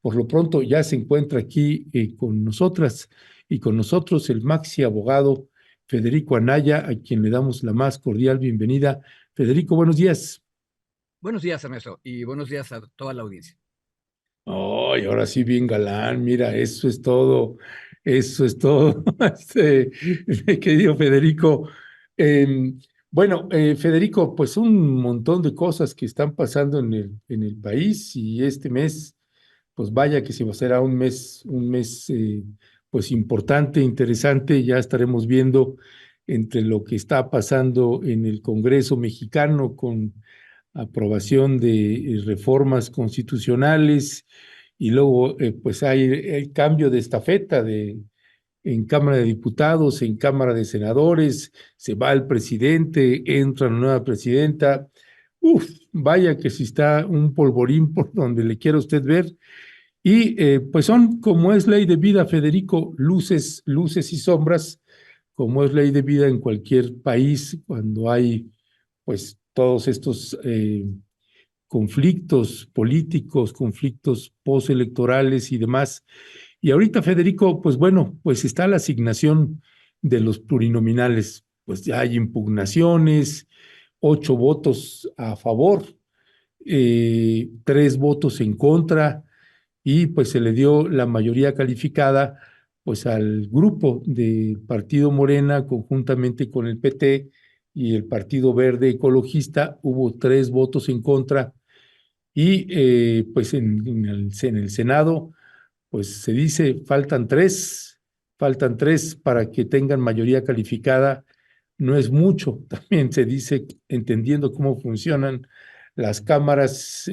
Por lo pronto ya se encuentra aquí con nosotras y con nosotros el maxi abogado Federico Anaya, a quien le damos la más cordial bienvenida. Federico, buenos días. Buenos días, Ernesto, y buenos días a toda la audiencia. Ay, ahora sí, bien galán, mira, eso es todo, querido Federico. Em, bueno, Federico, pues un montón de cosas que están pasando en el país y este mes, pues vaya que si será un mes pues importante, interesante, ya estaremos viendo entre lo que está pasando en el Congreso mexicano con aprobación de reformas constitucionales y luego pues hay el cambio de estafeta en Cámara de Diputados, en Cámara de Senadores, se va el presidente, entra una nueva presidenta. Uf, vaya que si está un polvorín por donde le quiera usted ver. Y pues son, como es ley de vida, Federico, luces y sombras, como es ley de vida en cualquier país, cuando hay pues todos estos conflictos políticos, conflictos postelectorales y demás. Y ahorita, Federico, pues bueno, pues está la asignación de los plurinominales, pues ya hay impugnaciones, 8 votos a favor, 3 votos en contra, y pues se le dio la mayoría calificada pues al grupo de Partido Morena conjuntamente con el PT y el Partido Verde Ecologista. Hubo 3 votos en contra y pues en el Senado pues se dice faltan tres para que tengan mayoría calificada. No es mucho, también se dice, entendiendo cómo funcionan las cámaras,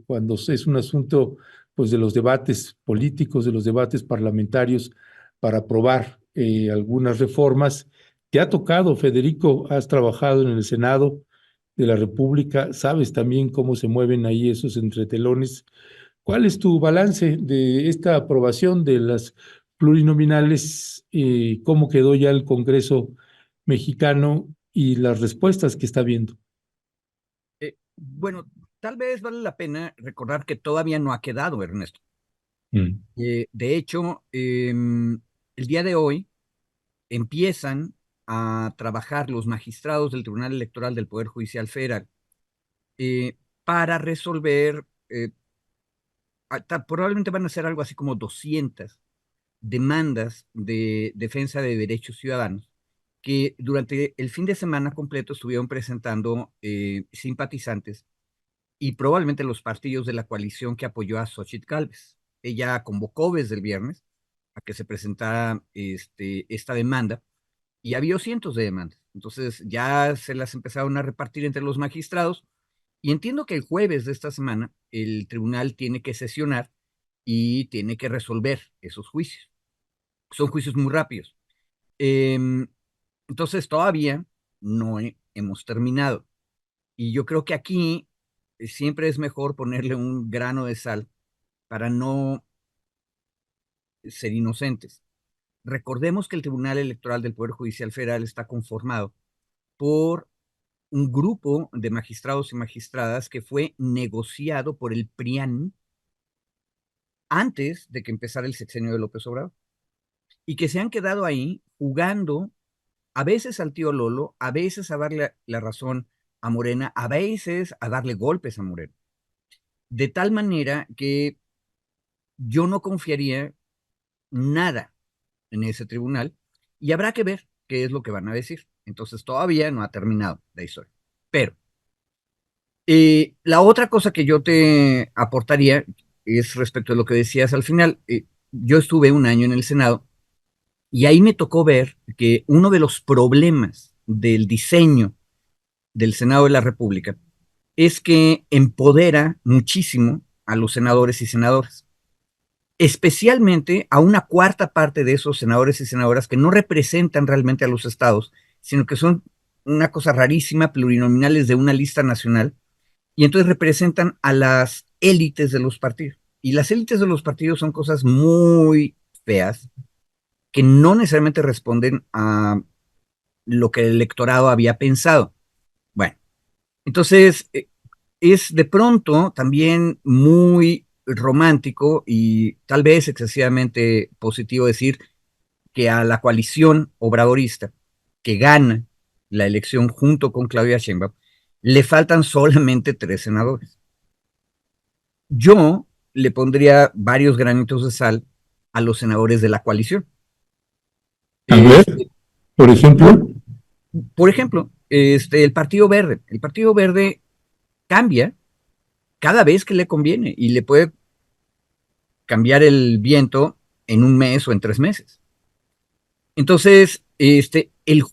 cuando es un asunto pues de los debates políticos, de los debates parlamentarios para aprobar algunas reformas. ¿Te ha tocado, Federico? Has trabajado en el Senado de la República, sabes también cómo se mueven ahí esos entretelones. ¿Cuál es tu balance de esta aprobación de las plurinominales? ¿Cómo quedó ya el Congreso mexicano y las respuestas que está viendo? Bueno, tal vez vale la pena recordar que todavía no ha quedado, Ernesto. Mm. De hecho, el día de hoy empiezan a trabajar los magistrados del Tribunal Electoral del Poder Judicial Federal eh, para resolver, probablemente van a ser algo así como 200 demandas de defensa de derechos ciudadanos que durante el fin de semana completo estuvieron presentando simpatizantes y probablemente los partidos de la coalición que apoyó a Xochitl Gálvez. Ella convocó desde el viernes a que se presentara esta demanda y había cientos de demandas. Entonces ya se las empezaron a repartir entre los magistrados y entiendo que el jueves de esta semana el tribunal tiene que sesionar y tiene que resolver esos juicios. Son juicios muy rápidos. Em, entonces todavía no hemos terminado. Y yo creo que aquí siempre es mejor ponerle un grano de sal para no ser inocentes. Recordemos que el Tribunal Electoral del Poder Judicial Federal está conformado por un grupo de magistrados y magistradas que fue negociado por el PRIAN antes de que empezara el sexenio de López Obrador y que se han quedado ahí jugando a veces al tío Lolo, a veces a darle la razón a Morena, a veces a darle golpes a Morena. De tal manera que yo no confiaría nada en ese tribunal y habrá que ver qué es lo que van a decir. Entonces todavía no ha terminado la historia. Pero la otra cosa que yo te aportaría es respecto a lo que decías al final. Yo estuve un año en el Senado y ahí me tocó ver que uno de los problemas del diseño del Senado de la República es que empodera muchísimo a los senadores y senadoras, especialmente a una cuarta parte de esos senadores y senadoras que no representan realmente a los estados, sino que son una cosa rarísima, plurinominales de una lista nacional, y entonces representan a las élites de los partidos. Y las élites de los partidos son cosas muy feas que no necesariamente responden a lo que el electorado había pensado. Bueno, entonces es de pronto también muy romántico y tal vez excesivamente positivo decir que a la coalición obradorista que gana la elección junto con Claudia Sheinbaum le faltan solamente 3 senadores. Yo le pondría varios granitos de sal a los senadores de la coalición. A ver, Este, por por, ejemplo. por ejemplo, el Partido Verde. El Partido Verde cambia cada vez que le conviene y le puede cambiar el viento en un mes o en 3 meses. Entonces, el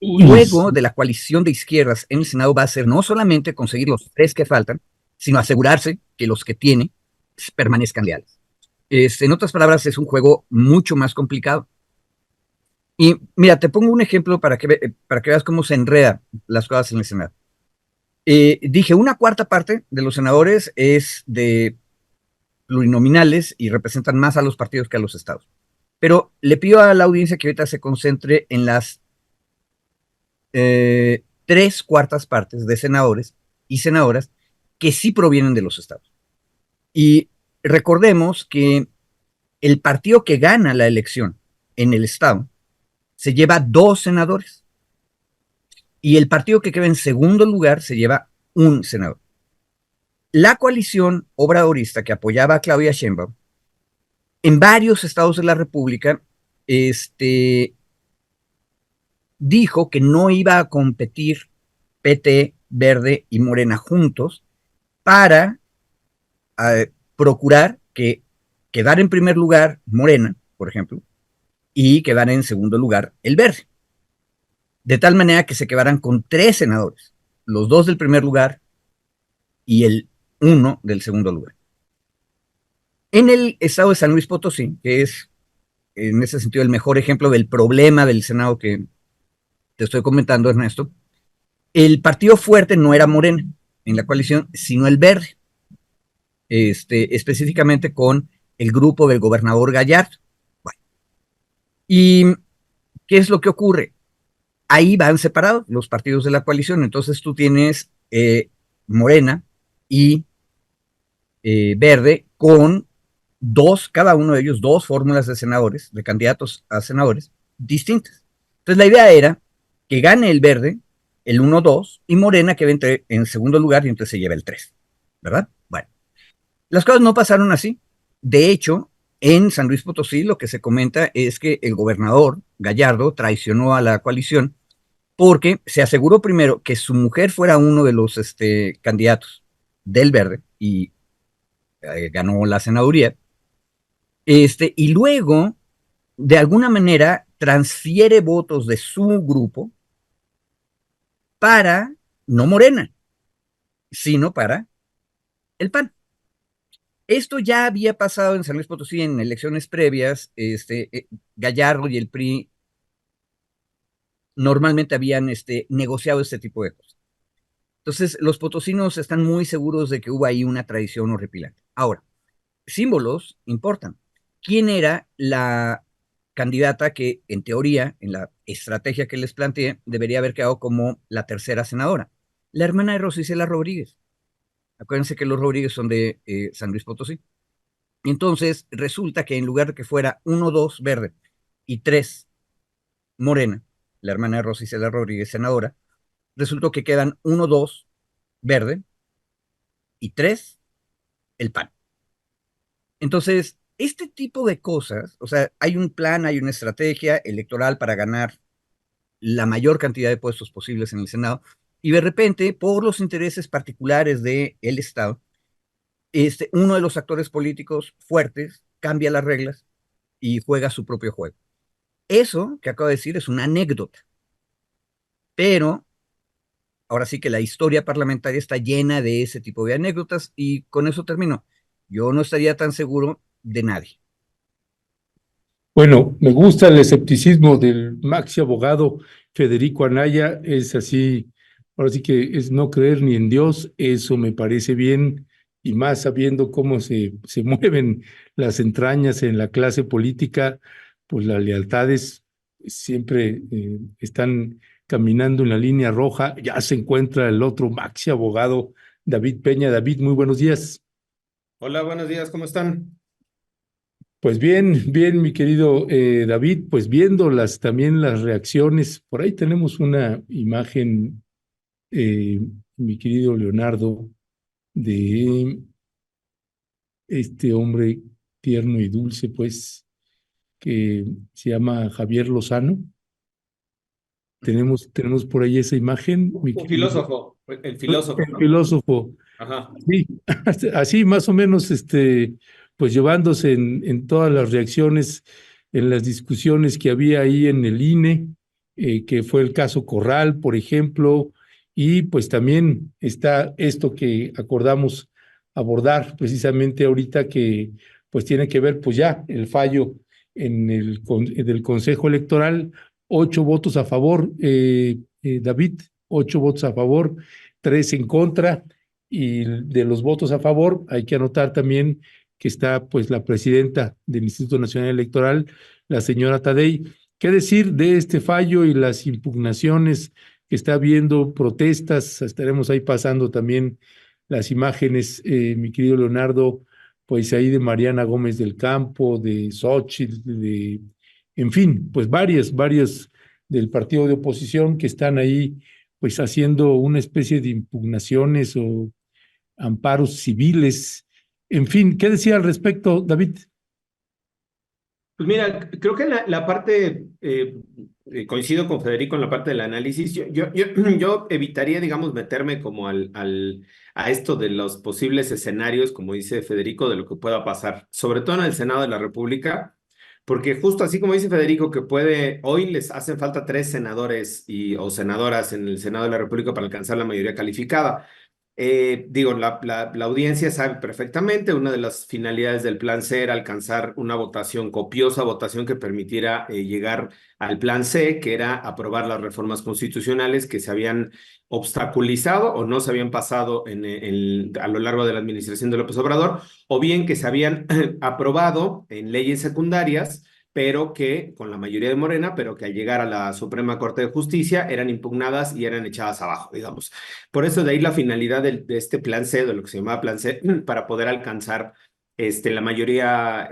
Uy, juego de la coalición de izquierdas en el Senado va a ser no solamente conseguir los 3 que faltan, sino asegurarse que los que tiene permanezcan leales. En otras palabras, es un juego mucho más complicado. Y mira, te pongo un ejemplo para que veas cómo se enredan las cosas en el Senado. Dije, una cuarta parte de los senadores es de plurinominales y representan más a los partidos que a los estados. Pero le pido a la audiencia que ahorita se concentre en las 3/4 partes de senadores y senadoras que sí provienen de los estados. Y recordemos que el partido que gana la elección en el estado se lleva 2 senadores y el partido que queda en segundo lugar se lleva un senador. La coalición obradorista que apoyaba a Claudia Sheinbaum en varios estados de la República dijo que no iba a competir PT, Verde y Morena juntos para procurar que quedara en primer lugar Morena, por ejemplo, y quedara en segundo lugar el Verde. De tal manera que se quedaran con 3 senadores, los 2 del primer lugar y el 1 del segundo lugar. En el estado de San Luis Potosí, que es en ese sentido el mejor ejemplo del problema del Senado que te estoy comentando, Ernesto, el partido fuerte no era Morena en la coalición, sino el Verde, específicamente con el grupo del gobernador Gallardo. Bueno, ¿y qué es lo que ocurre? Ahí van separados los partidos de la coalición, entonces tú tienes Morena y Verde con cada uno de ellos, 2 fórmulas de senadores, de candidatos a senadores distintas. Entonces la idea era que gane el Verde, el 1-2, y Morena que entre en segundo lugar y entonces se lleva el 3, ¿verdad? Bueno, las cosas no pasaron así. De hecho, en San Luis Potosí lo que se comenta es que el gobernador Gallardo traicionó a la coalición porque se aseguró primero que su mujer fuera uno de los candidatos del Verde y ganó la senaduría. Y luego, de alguna manera, transfiere votos de su grupo para, no Morena, sino para el PAN. Esto ya había pasado en San Luis Potosí en elecciones previas. Gallardo y el PRI normalmente habían negociado este tipo de cosas. Entonces, los potosinos están muy seguros de que hubo ahí una traición horripilante. Ahora, símbolos importan. ¿Quién era la candidata que, en teoría, en la estrategia que les planteé, debería haber quedado como la tercera senadora? La hermana de Rosicela Rodríguez. Acuérdense que los Rodríguez son de San Luis Potosí. Entonces, resulta que en lugar de que fuera 1-2 Verde y 3 Morena, la hermana de Rosicela Rodríguez, senadora, resultó que quedan 1-2 Verde y 3 el PAN. Entonces, este tipo de cosas, o sea, hay un plan, hay una estrategia electoral para ganar la mayor cantidad de puestos posibles en el Senado, y de repente, por los intereses particulares del Estado, uno de los actores políticos fuertes cambia las reglas y juega su propio juego. Eso que acabo de decir es una anécdota, pero ahora sí que la historia parlamentaria está llena de ese tipo de anécdotas y con eso termino. Yo no estaría tan seguro de nadie. Bueno, me gusta el escepticismo del maxi abogado Federico Anaya, es así, ahora sí que es no creer ni en Dios, eso me parece bien, y más sabiendo cómo se mueven las entrañas en la clase política, pues las lealtades siempre están caminando en la línea roja. Ya se encuentra el otro maxi abogado David Peña. David, muy buenos días. Hola, buenos días, ¿cómo están? Pues bien, bien, mi querido David, pues viendo también las reacciones, por ahí tenemos una imagen, mi querido Leonardo, de este hombre tierno y dulce, pues, que se llama Javier Lozano. Tenemos por ahí esa imagen, mi Un querido, filósofo, el filósofo, el ¿no? filósofo. Ajá. Sí, así más o menos, pues llevándose en todas las reacciones, en las discusiones que había ahí en el INE, que fue el caso Corral, por ejemplo, y pues también está esto que acordamos abordar precisamente ahorita, que pues tiene que ver pues ya el fallo del Consejo Electoral. 8 votos a favor, David, 8 votos a favor, 3 en contra. Y de los votos a favor, hay que anotar también que está pues la presidenta del Instituto Nacional Electoral, la señora Tadei. ¿Qué decir de este fallo y las impugnaciones que está habiendo, protestas? Estaremos ahí pasando también las imágenes, mi querido Leonardo, pues ahí de Mariana Gómez del Campo, de Xóchitl, en fin, pues varias del partido de oposición que están ahí pues haciendo una especie de impugnaciones o amparos civiles. En fin, ¿qué decía al respecto, David? Pues mira, creo que la parte, coincido con Federico en la parte del análisis, yo evitaría, digamos, meterme como a esto de los posibles escenarios, como dice Federico, de lo que pueda pasar, sobre todo en el Senado de la República, porque justo así como dice Federico, que hoy les hacen falta 3 senadores o senadoras en el Senado de la República para alcanzar la mayoría calificada. Digo, la audiencia sabe perfectamente, una de las finalidades del plan C era alcanzar una votación, copiosa votación que permitiera llegar al plan C, que era aprobar las reformas constitucionales que se habían obstaculizado o no se habían pasado a lo largo de la administración de López Obrador, o bien que se habían aprobado en leyes secundarias pero que con la mayoría de Morena, pero que al llegar a la Suprema Corte de Justicia eran impugnadas y eran echadas abajo, digamos. Por eso de ahí la finalidad de este plan C, de lo que se llamaba plan C, para poder alcanzar la mayoría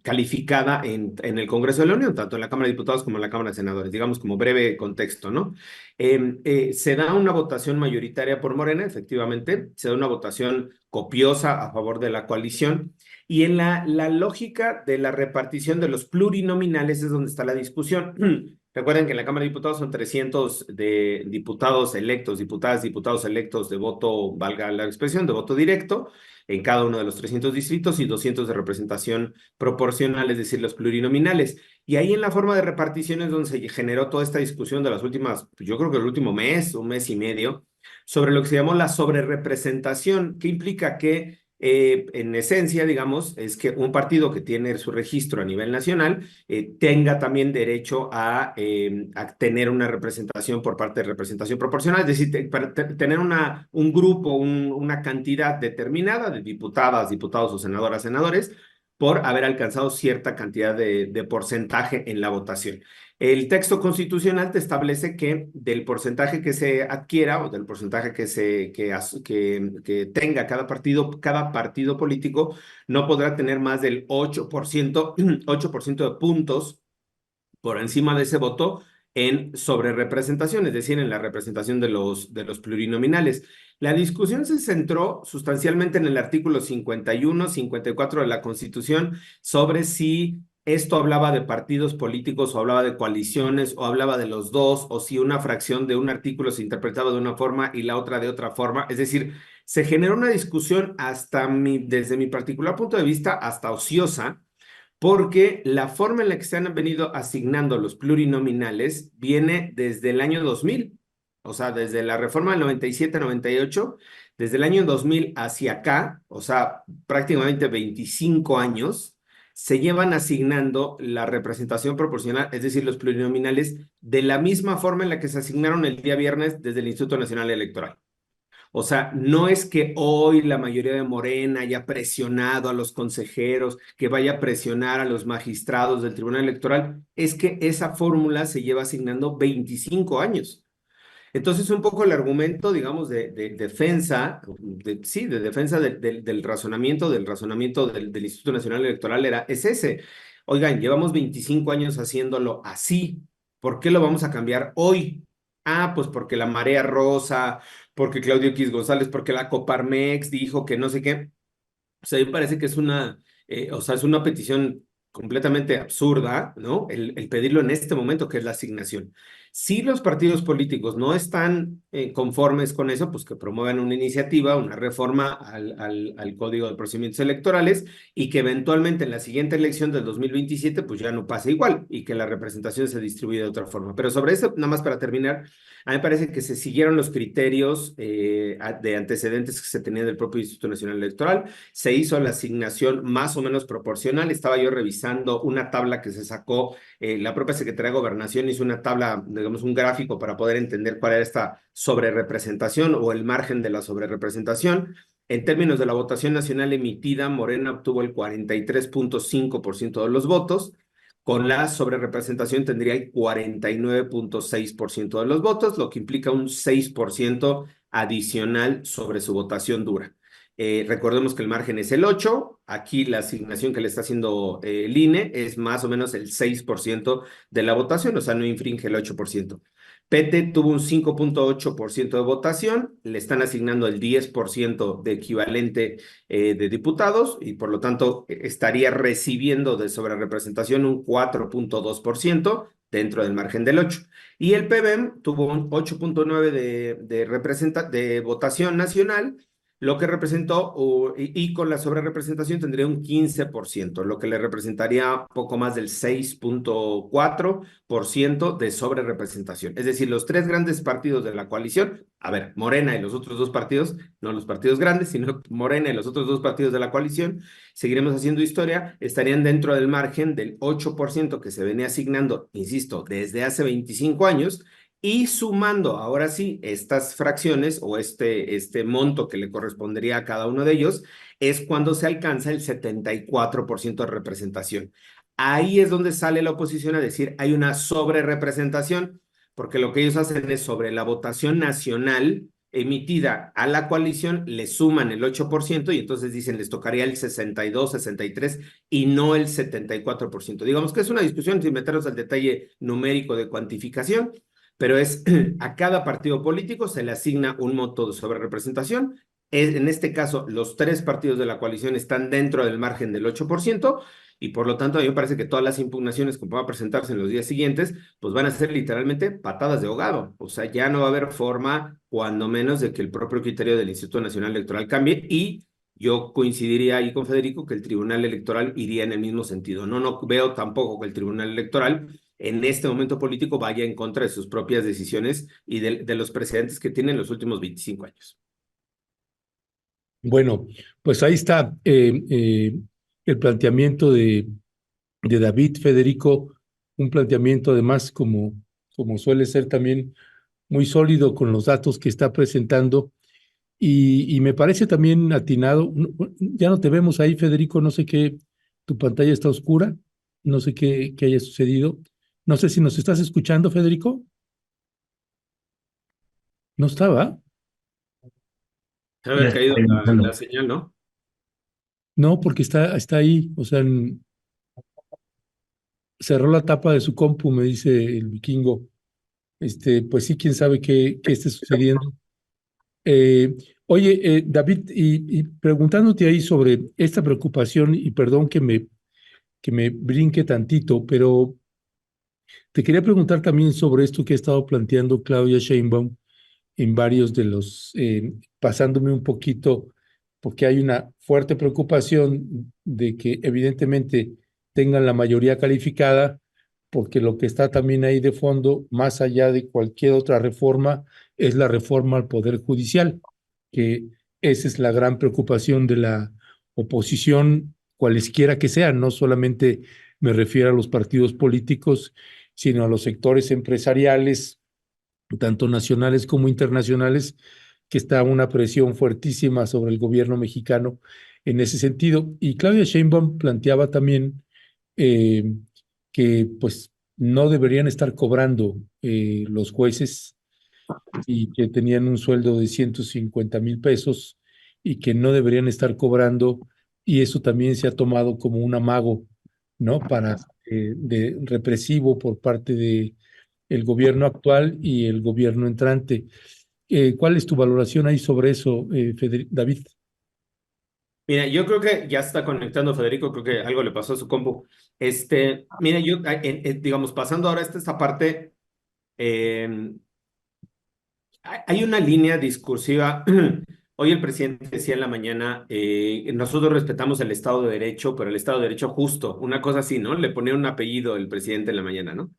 calificada en el Congreso de la Unión, tanto en la Cámara de Diputados como en la Cámara de Senadores, digamos como breve contexto, ¿no? Se da una votación mayoritaria por Morena, efectivamente, se da una votación copiosa a favor de la coalición, y en la lógica de la repartición de los plurinominales es donde está la discusión. Recuerden que en la Cámara de Diputados son 300 de diputados electos, diputadas, diputados electos de voto, valga la expresión, de voto directo en cada uno de los 300 distritos y 200 de representación proporcional, es decir, los plurinominales. Y ahí en la forma de repartición es donde se generó toda esta discusión de las últimas, pues yo creo que el último mes, un mes y medio, sobre lo que se llamó la sobrerepresentación, que implica que en esencia, digamos, es que un partido que tiene su registro a nivel nacional tenga también derecho a tener una representación por parte de representación proporcional, es decir, para tener un grupo, una cantidad determinada de diputadas, diputados o senadoras, senadores, por haber alcanzado cierta cantidad de porcentaje en la votación. El texto constitucional te establece que del porcentaje que se adquiera o del porcentaje que tenga cada partido político no podrá tener más del 8%, 8% de puntos por encima de ese voto en sobrerepresentación, es decir, en la representación de los plurinominales. La discusión se centró sustancialmente en el artículo 51, 54 de la Constitución sobre si esto hablaba de partidos políticos o hablaba de coaliciones o hablaba de los dos, o si una fracción de un artículo se interpretaba de una forma y la otra de otra forma. Es decir, se generó una discusión desde mi particular punto de vista, hasta ociosa, porque la forma en la que se han venido asignando los plurinominales viene desde el año 2000, o sea, desde la reforma del 97-98, desde el año 2000 hacia acá, o sea, prácticamente 25 años, se llevan asignando la representación proporcional, es decir, los plurinominales, de la misma forma en la que se asignaron el día viernes desde el Instituto Nacional Electoral. O sea, no es que hoy la mayoría de Morena haya presionado a los consejeros, que vaya a presionar a los magistrados del Tribunal Electoral, es que esa fórmula se lleva asignando 25 años. Entonces, un poco el argumento, digamos, de defensa, sí, de defensa del razonamiento del Instituto Nacional Electoral es ese. Oigan, llevamos 25 años haciéndolo así. ¿Por qué lo vamos a cambiar hoy? Ah, pues porque la marea rosa, porque Claudio X González, porque la Coparmex dijo que no sé qué. O sea, a mí me parece que es o sea, es una petición completamente absurda, ¿no? El pedirlo en este momento, que es la asignación. Si los partidos políticos no están conformes con eso, pues que promuevan una iniciativa, una reforma al Código de Procedimientos Electorales y que eventualmente en la siguiente elección del 2027, pues ya no pase igual y que la representación se distribuya de otra forma. Pero sobre eso, nada más para terminar, a mí me parece que se siguieron los criterios de antecedentes que se tenían del propio Instituto Nacional Electoral. Se hizo la asignación más o menos proporcional. Estaba yo revisando una tabla que se sacó, la propia Secretaría de Gobernación hizo una tabla, digamos, un gráfico para poder entender cuál era esta sobrerepresentación o el margen de la sobrerepresentación. En términos de la votación nacional emitida, Morena obtuvo el 43.5% de los votos. Con la sobrerepresentación tendría el 49.6% de los votos, lo que implica un 6% adicional sobre su votación dura. Recordemos que el margen es el 8%, aquí la asignación que le está haciendo el INE es más o menos el 6% de la votación, o sea, no infringe el 8%. PT tuvo un 5.8% de votación, le están asignando el 10% de equivalente de diputados y por lo tanto estaría recibiendo de sobrerepresentación un 4.2% dentro del margen del 8%. Y el PBM tuvo un 8.9% de votación nacional, lo que representó, y con la sobrerepresentación tendría un 15%, lo que le representaría poco más del 6.4% de sobrerepresentación. Es decir, los tres grandes partidos de la coalición, a ver, Morena y los otros dos partidos, no los partidos grandes, sino Morena y los otros dos partidos de la coalición, seguiremos haciendo historia, estarían dentro del margen del 8% que se venía asignando, insisto, desde hace 25 años, y sumando ahora sí estas fracciones o este monto que le correspondería a cada uno de ellos, es cuando se alcanza el 74% de representación. Ahí es donde sale la oposición a decir hay una sobrerepresentación, porque lo que ellos hacen es sobre la votación nacional emitida a la coalición, le suman el 8% y entonces dicen les tocaría el 62, 63 y no el 74%. Digamos que es una discusión sin meternos al detalle numérico de cuantificación, pero es a cada partido político se le asigna un monto de sobrerepresentación. En este caso, los tres partidos de la coalición están dentro del margen del 8% y por lo tanto a mí me parece que todas las impugnaciones que puedan presentarse en los días siguientes, pues van a ser literalmente patadas de ahogado. O sea, ya no va a haber forma, cuando menos, de que el propio criterio del Instituto Nacional Electoral cambie y yo coincidiría ahí con Federico que el Tribunal Electoral iría en el mismo sentido. No veo tampoco que el Tribunal Electoral en este momento político vaya en contra de sus propias decisiones y de los precedentes que tienen los últimos 25 años. Bueno, pues ahí está el planteamiento de David Federico, un planteamiento además como suele ser también muy sólido con los datos que está presentando y me parece también atinado. Ya no te vemos ahí, Federico, no sé qué, tu pantalla está oscura, no sé qué haya sucedido. No sé si nos estás escuchando, Federico. ¿No estaba? Se haber caído la señal, ¿no? No, porque está ahí, o sea, cerró la tapa de su compu, me dice el vikingo. Pues sí, quién sabe qué esté sucediendo. Eh, Oye, David, y preguntándote ahí sobre esta preocupación, y perdón que me brinque tantito, pero te quería preguntar también sobre esto que ha estado planteando Claudia Sheinbaum en varios de pasándome un poquito, porque hay una fuerte preocupación de que evidentemente tengan la mayoría calificada, porque lo que está también ahí de fondo, más allá de cualquier otra reforma, es la reforma al Poder Judicial, que esa es la gran preocupación de la oposición, cualesquiera que sean, no solamente me refiero a los partidos políticos, sino a los sectores empresariales, tanto nacionales como internacionales, que está una presión fuertísima sobre el gobierno mexicano en ese sentido. Y Claudia Sheinbaum planteaba también eh, que pues no deberían estar cobrando los jueces y que tenían un sueldo de 150,000 pesos y que no deberían estar cobrando, y eso también se ha tomado como un amago, ¿no? Para de represivo por parte de el gobierno actual y el gobierno entrante. ¿Cuál es tu valoración ahí sobre eso, David? Mira, yo creo que ya está conectando Federico, creo que algo le pasó a su compu. Mira, yo, digamos, pasando ahora a esta parte, eh, hay una línea discursiva. Hoy el presidente decía en la mañana, nosotros respetamos el Estado de Derecho, pero el Estado de Derecho justo, una cosa así, ¿no? Le ponía un apellido el presidente en la mañana, ¿no?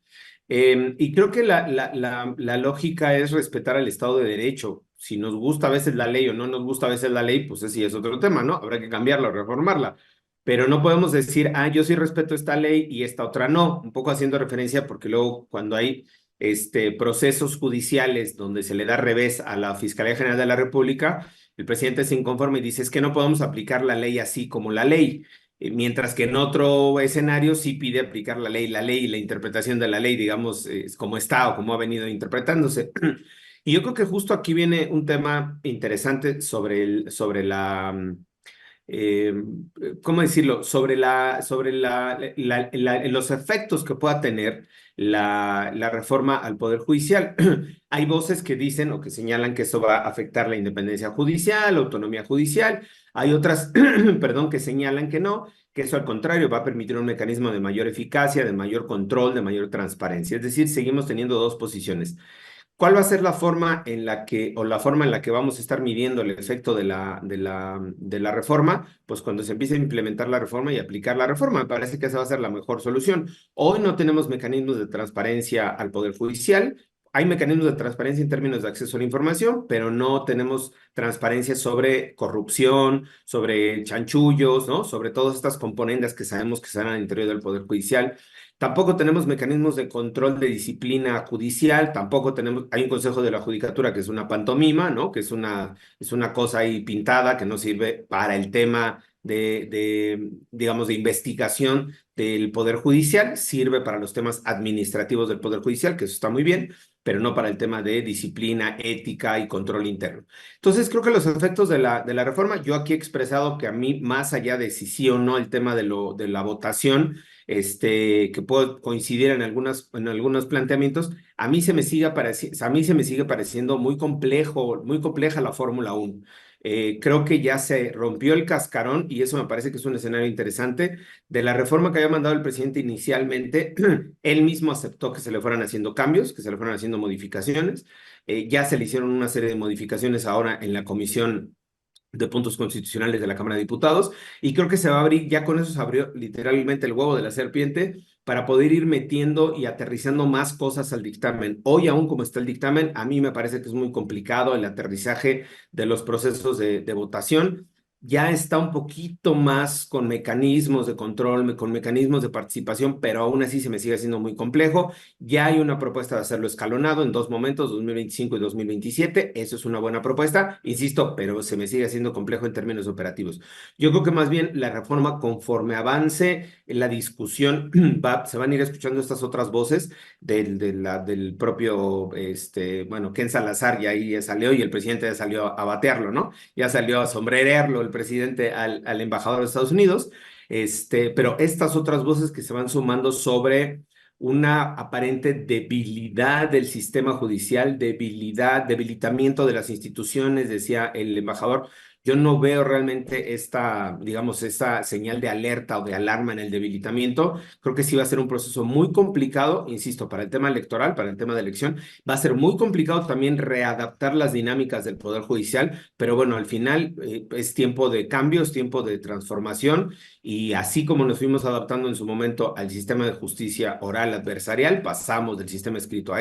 Y creo que la lógica es respetar al Estado de Derecho. Si nos gusta a veces la ley o no nos gusta a veces la ley, pues ese sí es otro tema, ¿no? Habrá que cambiarla o reformarla. Pero no podemos decir, yo sí respeto esta ley y esta otra no. Un poco haciendo referencia porque luego cuando hay procesos judiciales donde se le da revés a la Fiscalía General de la República, el presidente se inconforme y dice, es que no podemos aplicar la ley así como la ley. Mientras que en otro escenario sí pide aplicar la ley y la interpretación de la ley, digamos, como está o como ha venido interpretándose. Y yo creo que justo aquí viene un tema interesante sobre eh, ¿cómo decirlo? Sobre los efectos que pueda tener la reforma al Poder Judicial. Hay voces que dicen o que señalan que eso va a afectar la independencia judicial, la autonomía judicial. Hay otras, perdón, que señalan que eso al contrario va a permitir un mecanismo de mayor eficacia, de mayor control, de mayor transparencia. Es decir, seguimos teniendo dos posiciones. ¿Cuál va a ser la forma en la que, o la forma en la que vamos a estar midiendo el efecto de la reforma? Pues cuando se empiece a implementar la reforma y aplicar la reforma. Me parece que esa va a ser la mejor solución. Hoy no tenemos mecanismos de transparencia al Poder Judicial. Hay mecanismos de transparencia en términos de acceso a la información, pero no tenemos transparencia sobre corrupción, sobre chanchullos, ¿no? Sobre todas estas componentes que sabemos que se dan al interior del Poder Judicial. Tampoco tenemos mecanismos de control de disciplina judicial, tampoco tenemos, hay un Consejo de la Judicatura que es una pantomima, ¿no? Que es una cosa ahí pintada que no sirve para el tema digamos, de investigación del Poder Judicial, sirve para los temas administrativos del Poder Judicial, que eso está muy bien, pero no para el tema de disciplina, ética y control interno. Entonces, creo que los efectos de la reforma, yo aquí he expresado que a mí, más allá de si sí o no el tema de la votación, que puedo coincidir en algunos planteamientos, a mí se me sigue pareciendo muy compleja la Fórmula 1. Creo que ya se rompió el cascarón y eso me parece que es un escenario interesante. De la reforma que había mandado el presidente inicialmente, él mismo aceptó que se le fueran haciendo cambios, que se le fueran haciendo modificaciones. Ya se le hicieron una serie de modificaciones ahora en la Comisión de Puntos Constitucionales de la Cámara de Diputados, y creo que se va a abrir, ya con eso se abrió literalmente el huevo de la serpiente para poder ir metiendo y aterrizando más cosas al dictamen. Hoy, aún como está el dictamen, a mí me parece que es muy complicado el aterrizaje de los procesos de votación. Ya está un poquito más con mecanismos de control, con mecanismos de participación, pero aún así se me sigue haciendo muy complejo. Ya hay una propuesta de hacerlo escalonado en dos momentos, 2025 y 2027. Eso es una buena propuesta, insisto, pero se me sigue haciendo complejo en términos operativos. Yo creo que más bien la reforma, conforme avance en la discusión, se van a ir escuchando estas otras voces del propio, bueno, Ken Salazar ya ahí ya salió y el presidente ya salió a batearlo, ¿no? Ya salió a sombrerearlo el presidente al embajador de Estados Unidos. Pero estas otras voces que se van sumando sobre una aparente debilidad del sistema judicial, debilitamiento de las instituciones, decía el embajador. Yo no veo realmente digamos, esta señal de alerta o de alarma en el debilitamiento. Creo que sí va a ser un proceso muy complicado, insisto, para el tema electoral, para el tema de elección. Va a ser muy complicado también readaptar las dinámicas del Poder Judicial, pero bueno, al final es tiempo de cambios, tiempo de transformación, y así como nos fuimos adaptando en su momento al sistema de justicia oral adversarial, pasamos del sistema escrito a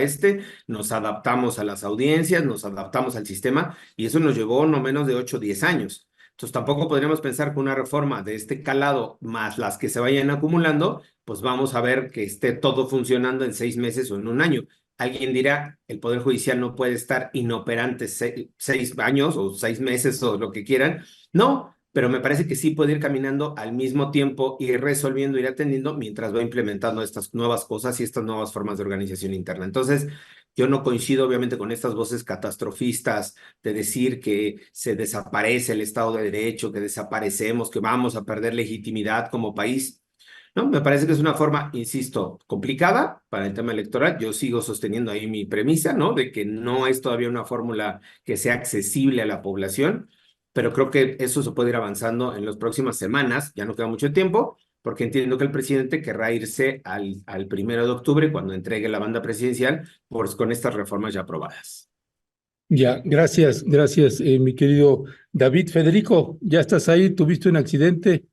nos adaptamos a las audiencias, nos adaptamos al sistema, y eso nos llevó no menos de 8 o 10 años. Entonces tampoco podríamos pensar que una reforma de este calado, más las que se vayan acumulando, pues vamos a ver que esté todo funcionando en 6 meses o en un año. Alguien dirá, el Poder Judicial no puede estar inoperante 6 años o 6 meses o lo que quieran. No, pero me parece que sí puede ir caminando al mismo tiempo, ir resolviendo, ir atendiendo mientras va implementando estas nuevas cosas y estas nuevas formas de organización interna. Entonces, Yo no coincido obviamente con estas voces catastrofistas de decir que se desaparece el Estado de Derecho, que desaparecemos, que vamos a perder legitimidad como país. No, me parece que es una forma, insisto, complicada para el tema electoral. Yo sigo sosteniendo ahí mi premisa, ¿no? De que no es todavía una fórmula que sea accesible a la población, pero creo que eso se puede ir avanzando en las próximas semanas, ya no queda mucho tiempo, porque entiendo que el presidente querrá irse al 1 de octubre, cuando entregue la banda presidencial, pues con estas reformas ya aprobadas. Ya, gracias, mi querido David. Federico, ¿ya estás ahí? ¿Tuviste un accidente?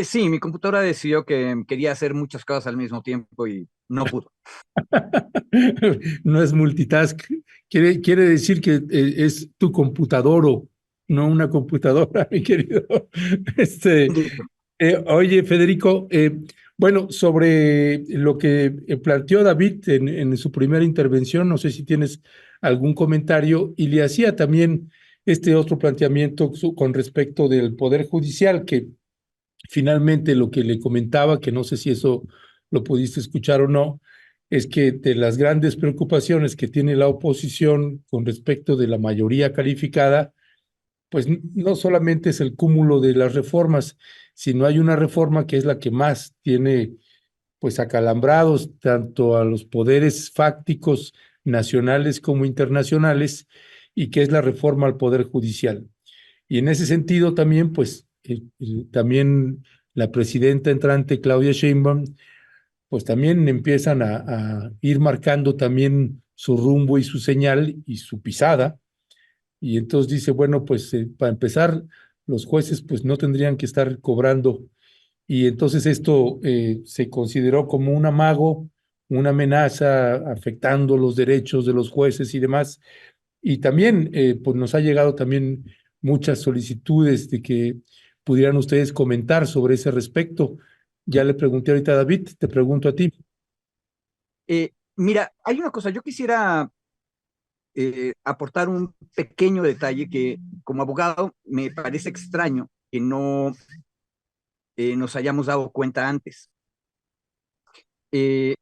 Sí, mi computadora decidió que quería hacer muchas cosas al mismo tiempo y no pudo. No es multitask. Quiere decir que es tu computadora, no una computadora, mi querido. Este, Listo. oye, Federico, bueno, sobre lo que planteó David en su primera intervención, no sé si tienes algún comentario, y le hacía también este otro planteamiento con respecto del Poder Judicial, que finalmente lo que le comentaba, que no sé si eso lo pudiste escuchar o no, es que de las grandes preocupaciones que tiene la oposición con respecto de la mayoría calificada, pues no solamente es el cúmulo de las reformas, sino hay una reforma que es la que más tiene pues acalambrados tanto a los poderes fácticos nacionales como internacionales, y que es la reforma al Poder Judicial. Y en ese sentido también, pues, también la presidenta entrante, Claudia Sheinbaum, pues también empiezan a ir marcando también su rumbo y su señal y su pisada. Y entonces dice, bueno, pues para empezar, los jueces pues no tendrían que estar cobrando. Y entonces esto se consideró como un amago, una amenaza afectando los derechos de los jueces y demás. Y también pues nos ha llegado también muchas solicitudes de que pudieran ustedes comentar sobre ese respecto. Ya le pregunté ahorita a David, te pregunto a ti. Mira, hay una cosa, yo quisiera aportar un pequeño detalle que como abogado me parece extraño que no nos hayamos dado cuenta antes.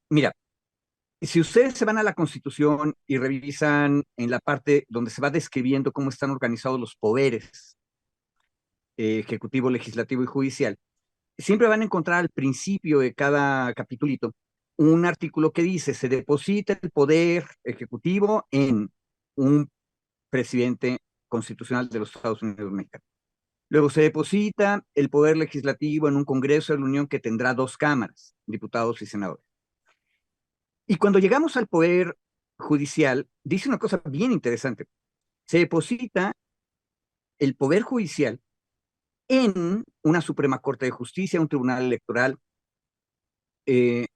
Mira, si ustedes se van a la Constitución y revisan en la parte donde se va describiendo cómo están organizados los poderes, ejecutivo, legislativo y judicial, siempre van a encontrar al principio de cada capitulito un artículo que dice, se deposita el poder ejecutivo en un presidente constitucional de los Estados Unidos mexicanos. Luego se deposita el poder legislativo en un Congreso de la Unión que tendrá dos cámaras, diputados y senadores. Y cuando llegamos al poder judicial, dice una cosa bien interesante. Se deposita el poder judicial en una Suprema Corte de Justicia, un tribunal electoral,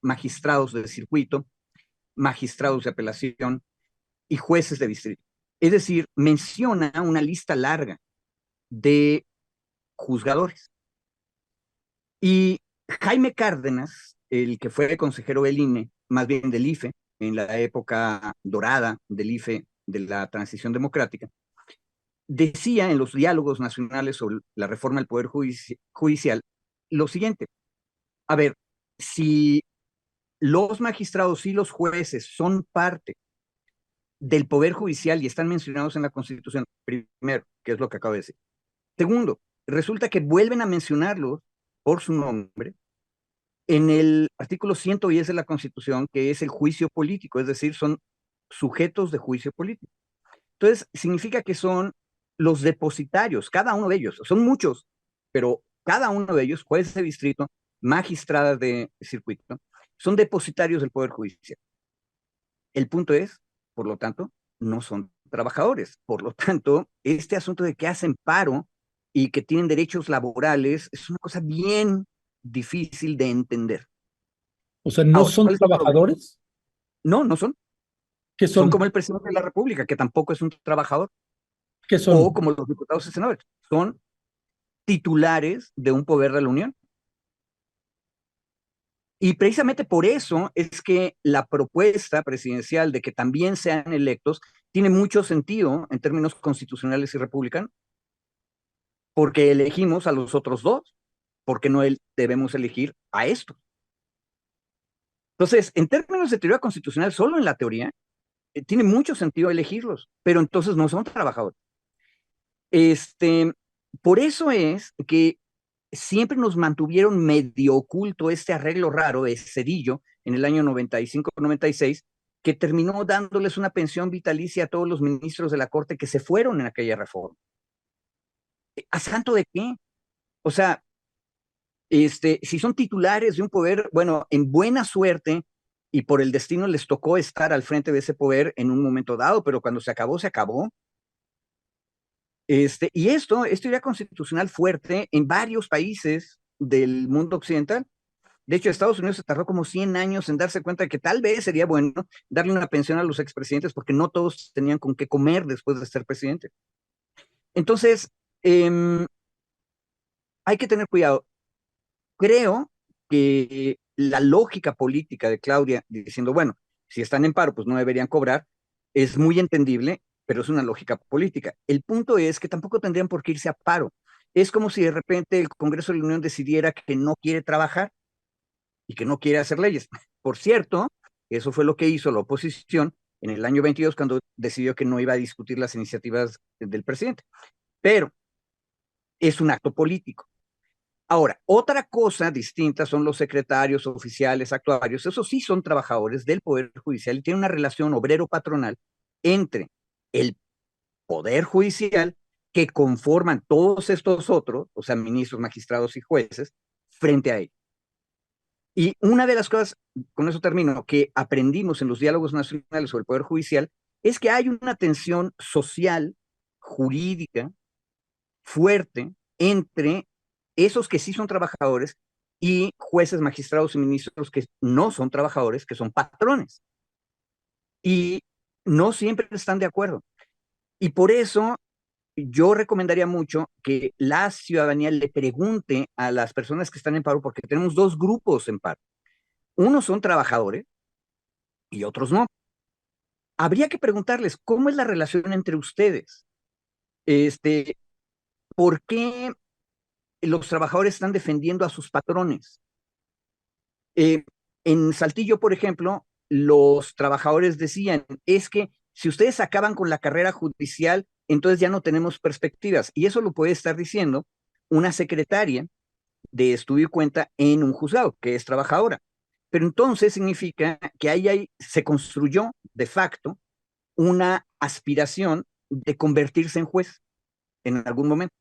magistrados de circuito, magistrados de apelación y jueces de distrito. Es decir, menciona una lista larga de juzgadores. Y Jaime Cárdenas, el que fue consejero del INE, más bien del IFE, en la época dorada del IFE, de la transición democrática, decía en los diálogos nacionales sobre la reforma del Poder Judicial lo siguiente: a ver, si los magistrados y los jueces son parte del Poder Judicial y están mencionados en la Constitución, primero, que es lo que acabo de decir. Segundo, resulta que vuelven a mencionarlos por su nombre en el artículo 110 de la Constitución, que es el juicio político, es decir, son sujetos de juicio político. Entonces, significa que son los depositarios, cada uno de ellos, son muchos, pero cada uno de ellos, jueces de distrito, magistradas de circuito, son depositarios del Poder Judicial. El punto es, por lo tanto, no son trabajadores. Por lo tanto, este asunto de que hacen paro y que tienen derechos laborales es una cosa bien difícil de entender. O sea, ¿no Ahora, son ¿cuál es el problema? trabajadores? No, no son. ¿Qué Son son? como el presidente de la República, que tampoco es un trabajador, ¿Qué o son? como los diputados y senadores. Son titulares de un poder de la Unión. Y precisamente por eso es que la propuesta presidencial de que también sean electos tiene mucho sentido en términos constitucionales y republicanos, porque elegimos a los otros dos, porque no debemos elegir a estos. Entonces, en términos de teoría constitucional, solo en la teoría, tiene mucho sentido elegirlos, pero entonces no son trabajadores. Por eso es que siempre nos mantuvieron medio oculto este arreglo raro de Cedillo en el año 95-96, que terminó dándoles una pensión vitalicia a todos los ministros de la Corte que se fueron en aquella reforma. ¿A santo de qué? O sea, si son titulares de un poder, bueno, en buena suerte y por el destino les tocó estar al frente de ese poder en un momento dado, pero cuando se acabó, se acabó. Y esto ya constitucional fuerte en varios países del mundo occidental. De hecho, Estados Unidos se tardó como 100 años en darse cuenta de que tal vez sería bueno darle una pensión a los expresidentes porque no todos tenían con qué comer después de ser presidente. Entonces, hay que tener cuidado. Creo que la lógica política de Claudia diciendo, bueno, si están en paro, pues no deberían cobrar, es muy entendible, pero es una lógica política. El punto es que tampoco tendrían por qué irse a paro. Es como si de repente el Congreso de la Unión decidiera que no quiere trabajar y que no quiere hacer leyes. Por cierto, eso fue lo que hizo la oposición en el año 22 cuando decidió que no iba a discutir las iniciativas del presidente. Pero es un acto político. Ahora, otra cosa distinta son los secretarios, oficiales, actuarios. Esos sí son trabajadores del Poder Judicial y tienen una relación obrero-patronal entre el Poder Judicial que conforman todos estos otros, o sea, ministros, magistrados y jueces, frente a ellos. Y una de las cosas, con eso termino, que aprendimos en los diálogos nacionales sobre el Poder Judicial es que hay una tensión social, jurídica, fuerte entre esos que sí son trabajadores y jueces, magistrados y ministros que no son trabajadores, que son patrones. Y no siempre están de acuerdo. Y por eso yo recomendaría mucho que la ciudadanía le pregunte a las personas que están en paro, porque tenemos dos grupos en paro. Unos son trabajadores y otros no. Habría que preguntarles cómo es la relación entre ustedes. Este, ¿Por qué los trabajadores están defendiendo a sus patrones? En Saltillo, por ejemplo, los trabajadores decían, es que si ustedes acaban con la carrera judicial, entonces ya no tenemos perspectivas. Y eso lo puede estar diciendo una secretaria de estudio y cuenta en un juzgado, que es trabajadora. Pero entonces significa que ahí se construyó de facto una aspiración de convertirse en juez en algún momento.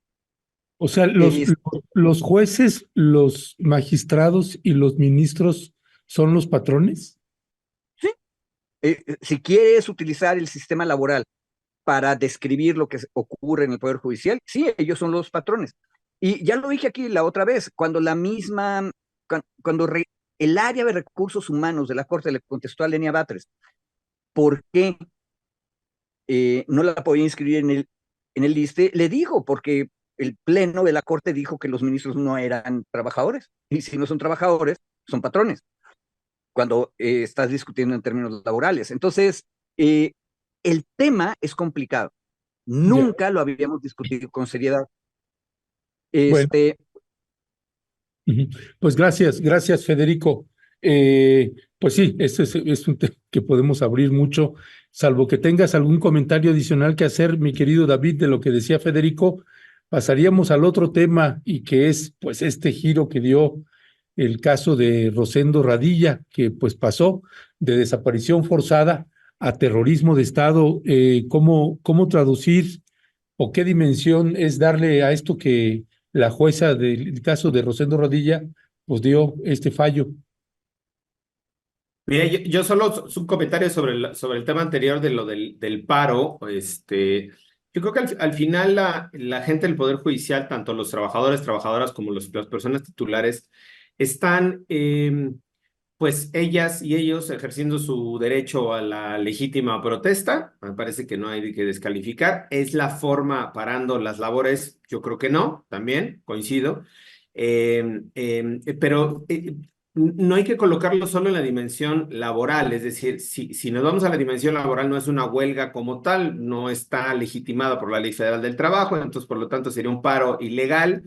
O sea, Eh, los jueces, los magistrados y los ministros son los patrones. sí, si quieres utilizar el sistema laboral para describir lo que ocurre en el Poder Judicial, sí, ellos son los patrones. Y ya lo dije aquí la otra vez, cuando el área de recursos humanos de la Corte le contestó a Lenia Batres, ¿por qué no la podía inscribir en el liste? Le digo, porque el pleno de la Corte dijo que los ministros no eran trabajadores, y si no son trabajadores, son patrones, cuando estás discutiendo en términos laborales. Entonces, el tema es complicado. Ya. Nunca lo habíamos discutido con seriedad. Bueno, Este, ujú. Pues gracias, Federico. Pues sí, este es un tema que podemos abrir mucho, salvo que tengas algún comentario adicional que hacer, mi querido David, de lo que decía Federico, pasaríamos al otro tema y que es pues este giro que dio el caso de Rosendo Radilla, que pues pasó de desaparición forzada a terrorismo de Estado. ¿Cómo traducir o qué dimensión es darle a esto que la jueza del caso de Rosendo Rodilla pues dio este fallo? Mira, yo solo un comentario sobre el tema anterior de lo del paro. Yo creo que al final la gente del Poder Judicial, tanto los trabajadores, trabajadoras como las personas titulares, están, pues ellas y ellos ejerciendo su derecho a la legítima protesta. Me parece que no hay que descalificar. ¿Es la forma parando las labores? Yo creo que no, también coincido. Pero no hay que colocarlo solo en la dimensión laboral, es decir, si nos vamos a la dimensión laboral, no es una huelga como tal, no está legitimada por la Ley Federal del Trabajo, entonces por lo tanto sería un paro ilegal,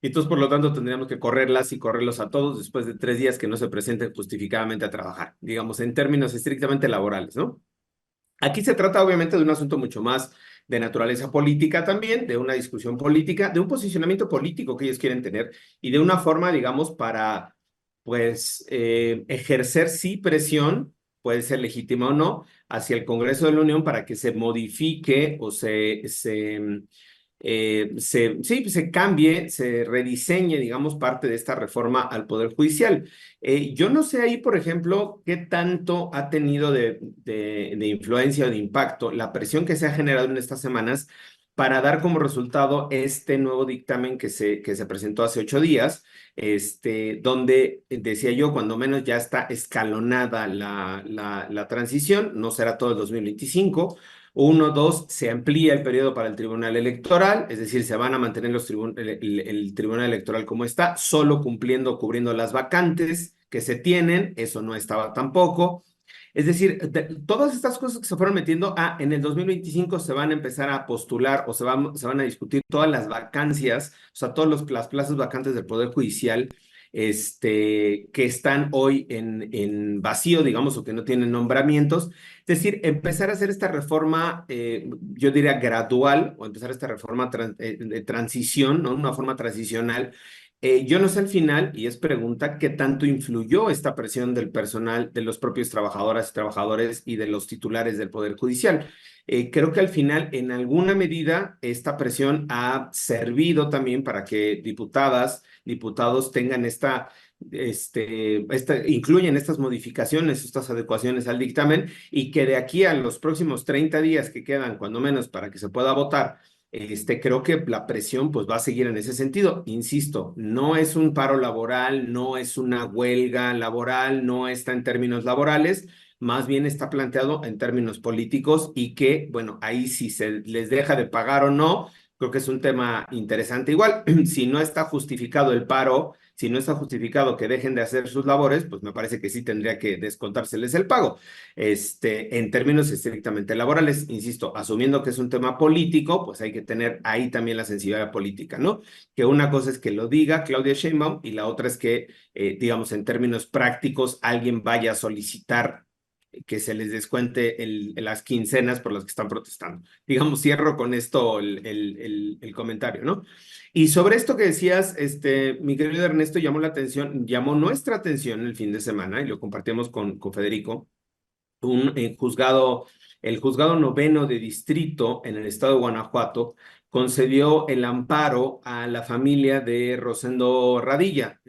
y entonces por lo tanto tendríamos que correrlas y correrlos a todos después de 3 días que no se presenten justificadamente a trabajar, digamos, en términos estrictamente laborales, ¿no? Aquí se trata obviamente de un asunto mucho más de naturaleza política también, de una discusión política, de un posicionamiento político que ellos quieren tener y de una forma, digamos, para, pues, ejercer sí presión, puede ser legítima o no, hacia el Congreso de la Unión para que se modifique o sí, se cambie, se rediseñe, digamos, parte de esta reforma al Poder Judicial. Yo no sé ahí, por ejemplo, qué tanto ha tenido de influencia o de impacto la presión que se ha generado en estas semanas para dar como resultado este nuevo dictamen que se presentó hace 8 días, donde decía yo, cuando menos ya está escalonada la transición, no será todo el 2025. Uno, dos, se amplía el periodo para el Tribunal Electoral, es decir, se van a mantener el Tribunal Electoral como está, solo cubriendo las vacantes que se tienen, eso no estaba tampoco. Es decir, todas estas cosas que se fueron metiendo, en el 2025 se van a empezar a postular o se van a discutir todas las vacancias, o sea, todas las plazas vacantes del Poder Judicial, que están hoy en vacío, digamos, o que no tienen nombramientos. Es decir, empezar a hacer esta reforma, yo diría gradual, o empezar esta reforma de transición, ¿no? Una forma transicional. Yo no sé al final, y es pregunta, qué tanto influyó esta presión del personal, de los propios trabajadoras y trabajadores y de los titulares del Poder Judicial. Creo que al final, en alguna medida, esta presión ha servido también para que diputadas, diputados tengan incluyen estas modificaciones, estas adecuaciones al dictamen, y que de aquí a los próximos 30 días que quedan, cuando menos, para que se pueda votar, creo que la presión pues va a seguir en ese sentido. Insisto, no es un paro laboral, no es una huelga laboral, no está en términos laborales, más bien está planteado en términos políticos y que, bueno, ahí si se les deja de pagar o no, creo que es un tema interesante. Igual, si no está justificado el paro, si no está justificado que dejen de hacer sus labores, pues me parece que sí tendría que descontárseles el pago. En términos estrictamente laborales, insisto, asumiendo que es un tema político, pues hay que tener ahí también la sensibilidad política, ¿no? Que una cosa es que lo diga Claudia Sheinbaum y la otra es que, digamos, en términos prácticos, alguien vaya a solicitar que se les descuente las quincenas por las que están protestando. Digamos, cierro con esto el comentario, ¿no? Y sobre esto que decías, mi querido Ernesto, llamó nuestra atención el fin de semana, y lo compartimos con Federico, el juzgado noveno de distrito en el estado de Guanajuato concedió el amparo a la familia de Rosendo Radilla,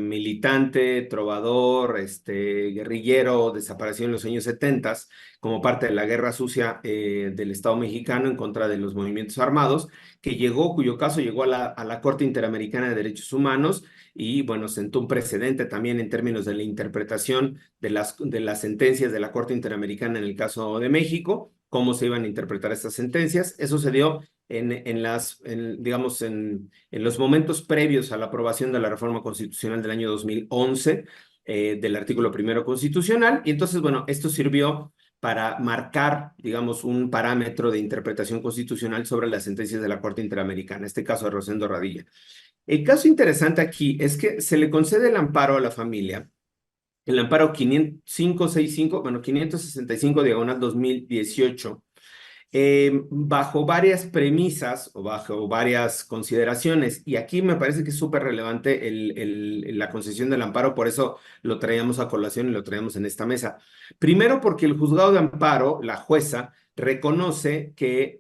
militante, trovador, guerrillero, desapareció en los años 70 como parte de la guerra sucia del Estado mexicano en contra de los movimientos armados, cuyo caso llegó a la Corte Interamericana de Derechos Humanos y, bueno, sentó un precedente también en términos de la interpretación de las sentencias de la Corte Interamericana en el caso de México, cómo se iban a interpretar estas sentencias. Eso se dio digamos, en los momentos previos a la aprobación de la reforma constitucional del año 2011, del artículo primero constitucional. Y entonces, bueno, esto sirvió para marcar, digamos, un parámetro de interpretación constitucional sobre las sentencias de la Corte Interamericana, este caso de Rosendo Radilla. El caso interesante aquí es que se le concede el amparo a la familia, el amparo 565, bueno, 565 diagonal 2018, bajo varias premisas o bajo varias consideraciones. Y aquí me parece que es súper relevante la concesión del amparo, por eso lo traíamos a colación y lo traíamos en esta mesa. Primero, porque el juzgado de amparo, la jueza, reconoce que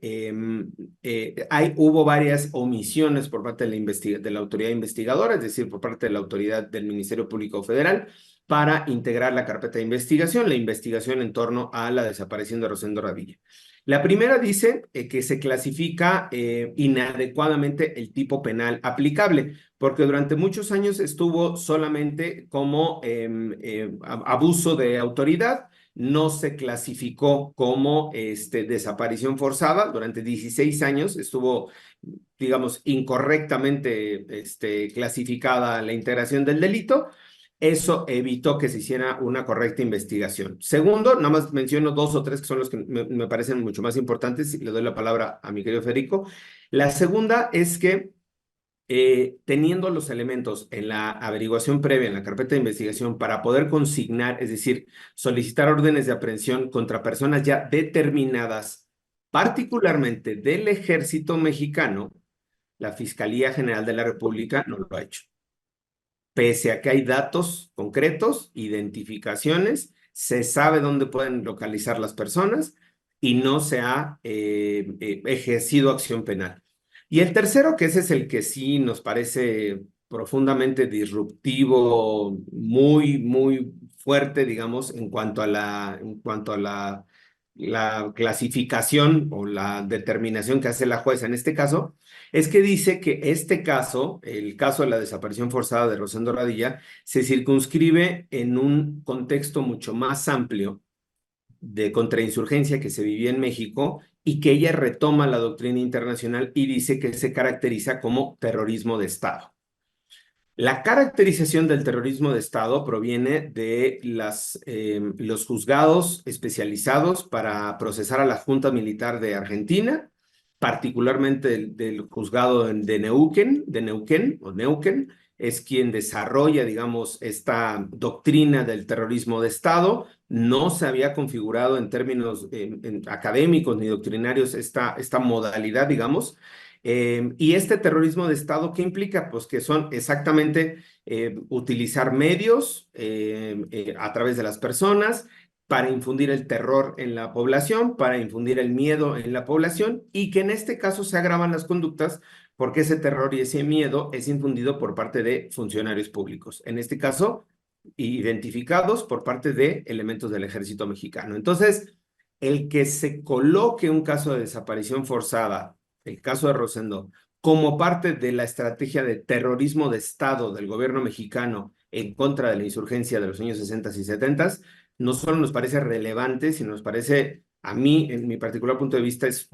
hubo varias omisiones por parte de la autoridad investigadora, es decir, por parte de la autoridad del Ministerio Público Federal, para integrar la carpeta de investigación, la investigación en torno a la desaparición de Rosendo Radilla. La primera dice que se clasifica inadecuadamente el tipo penal aplicable, porque durante muchos años estuvo solamente como abuso de autoridad, no se clasificó como desaparición forzada. Durante 16 años estuvo, digamos, incorrectamente clasificada la integración del delito. Eso evitó que se hiciera una correcta investigación. Segundo, nada más menciono dos o tres que son los que me parecen mucho más importantes y le doy la palabra a mi querido Federico. La segunda es que teniendo los elementos en la averiguación previa, en la carpeta de investigación, para poder consignar, es decir, solicitar órdenes de aprehensión contra personas ya determinadas, particularmente del Ejército Mexicano, la Fiscalía General de la República no lo ha hecho. Pese a que hay datos concretos, identificaciones, se sabe dónde pueden localizar las personas y no se ha ejercido acción penal. Y el tercero, que ese es el que sí nos parece profundamente disruptivo, muy fuerte, digamos, en cuanto a la clasificación o la determinación que hace la jueza en este caso, es que dice que este caso, el caso de la desaparición forzada de Rosendo Radilla, se circunscribe en un contexto mucho más amplio de contrainsurgencia que se vivía en México y que ella retoma la doctrina internacional y dice que se caracteriza como terrorismo de Estado. La caracterización del terrorismo de Estado proviene de los juzgados especializados para procesar a la Junta Militar de Argentina, particularmente del juzgado de Neuquén, es quien desarrolla, digamos, esta doctrina del terrorismo de Estado. No se había configurado en términos académicos ni doctrinarios esta modalidad, digamos. Y este terrorismo de Estado, ¿qué implica? Pues que son exactamente utilizar medios a través de las personas para infundir el terror en la población, para infundir el miedo en la población, y que en este caso se agravan las conductas porque ese terror y ese miedo es infundido por parte de funcionarios públicos. En este caso, identificados por parte de elementos del Ejército Mexicano. Entonces, el que se coloque un caso de desaparición forzada, el caso de Rosendo, como parte de la estrategia de terrorismo de Estado del gobierno mexicano en contra de la insurgencia de los años 60 y 70, no solo nos parece relevante, sino nos parece, a mí, en mi particular punto de vista, es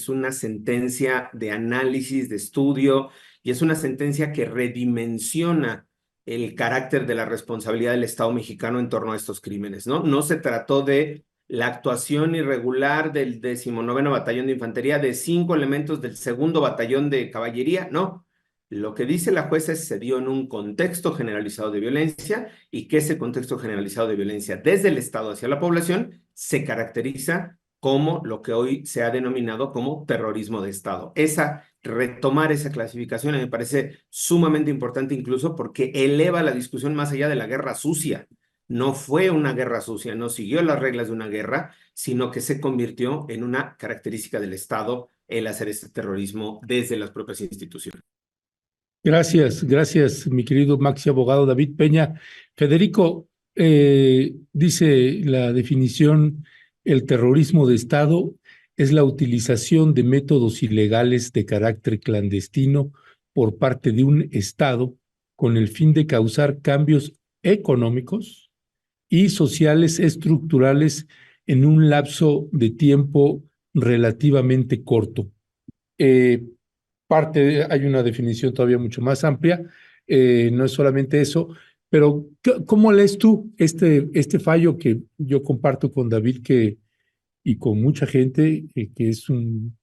una sentencia de análisis, de estudio, y es una sentencia que redimensiona el carácter de la responsabilidad del Estado mexicano en torno a estos crímenes, ¿no? No se trató de la actuación irregular del 19º Batallón de Infantería, de 5 elementos del 2º Batallón de Caballería, no. Lo que dice la jueza es que se dio en un contexto generalizado de violencia y que ese contexto generalizado de violencia desde el Estado hacia la población se caracteriza como lo que hoy se ha denominado como terrorismo de Estado. Retomar esa clasificación me parece sumamente importante, incluso porque eleva la discusión más allá de la guerra sucia. No fue una guerra sucia, no siguió las reglas de una guerra, sino que se convirtió en una característica del Estado el hacer este terrorismo desde las propias instituciones. Gracias, mi querido Maxi abogado David Peña. Federico, dice la definición, el terrorismo de Estado es la utilización de métodos ilegales de carácter clandestino por parte de un Estado con el fin de causar cambios económicos y sociales estructurales en un lapso de tiempo relativamente corto. Eh, hay una definición todavía mucho más amplia, no es solamente eso, pero ¿cómo lees tú este fallo que yo comparto con David y con mucha gente, que es un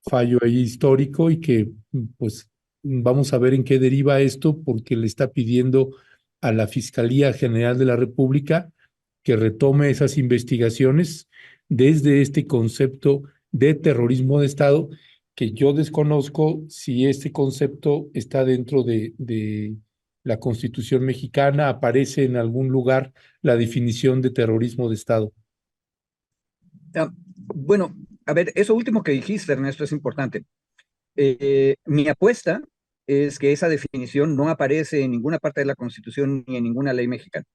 fallo ahí histórico y que pues vamos a ver en qué deriva esto, porque le está pidiendo a la Fiscalía General de la República que retome esas investigaciones desde este concepto de terrorismo de Estado, que yo desconozco si este concepto está dentro de la Constitución mexicana, aparece en algún lugar la definición de terrorismo de Estado. Bueno, a ver, eso último que dijiste, Ernesto, es importante. Mi apuesta es que esa definición no aparece en ninguna parte de la Constitución ni en ninguna ley mexicana.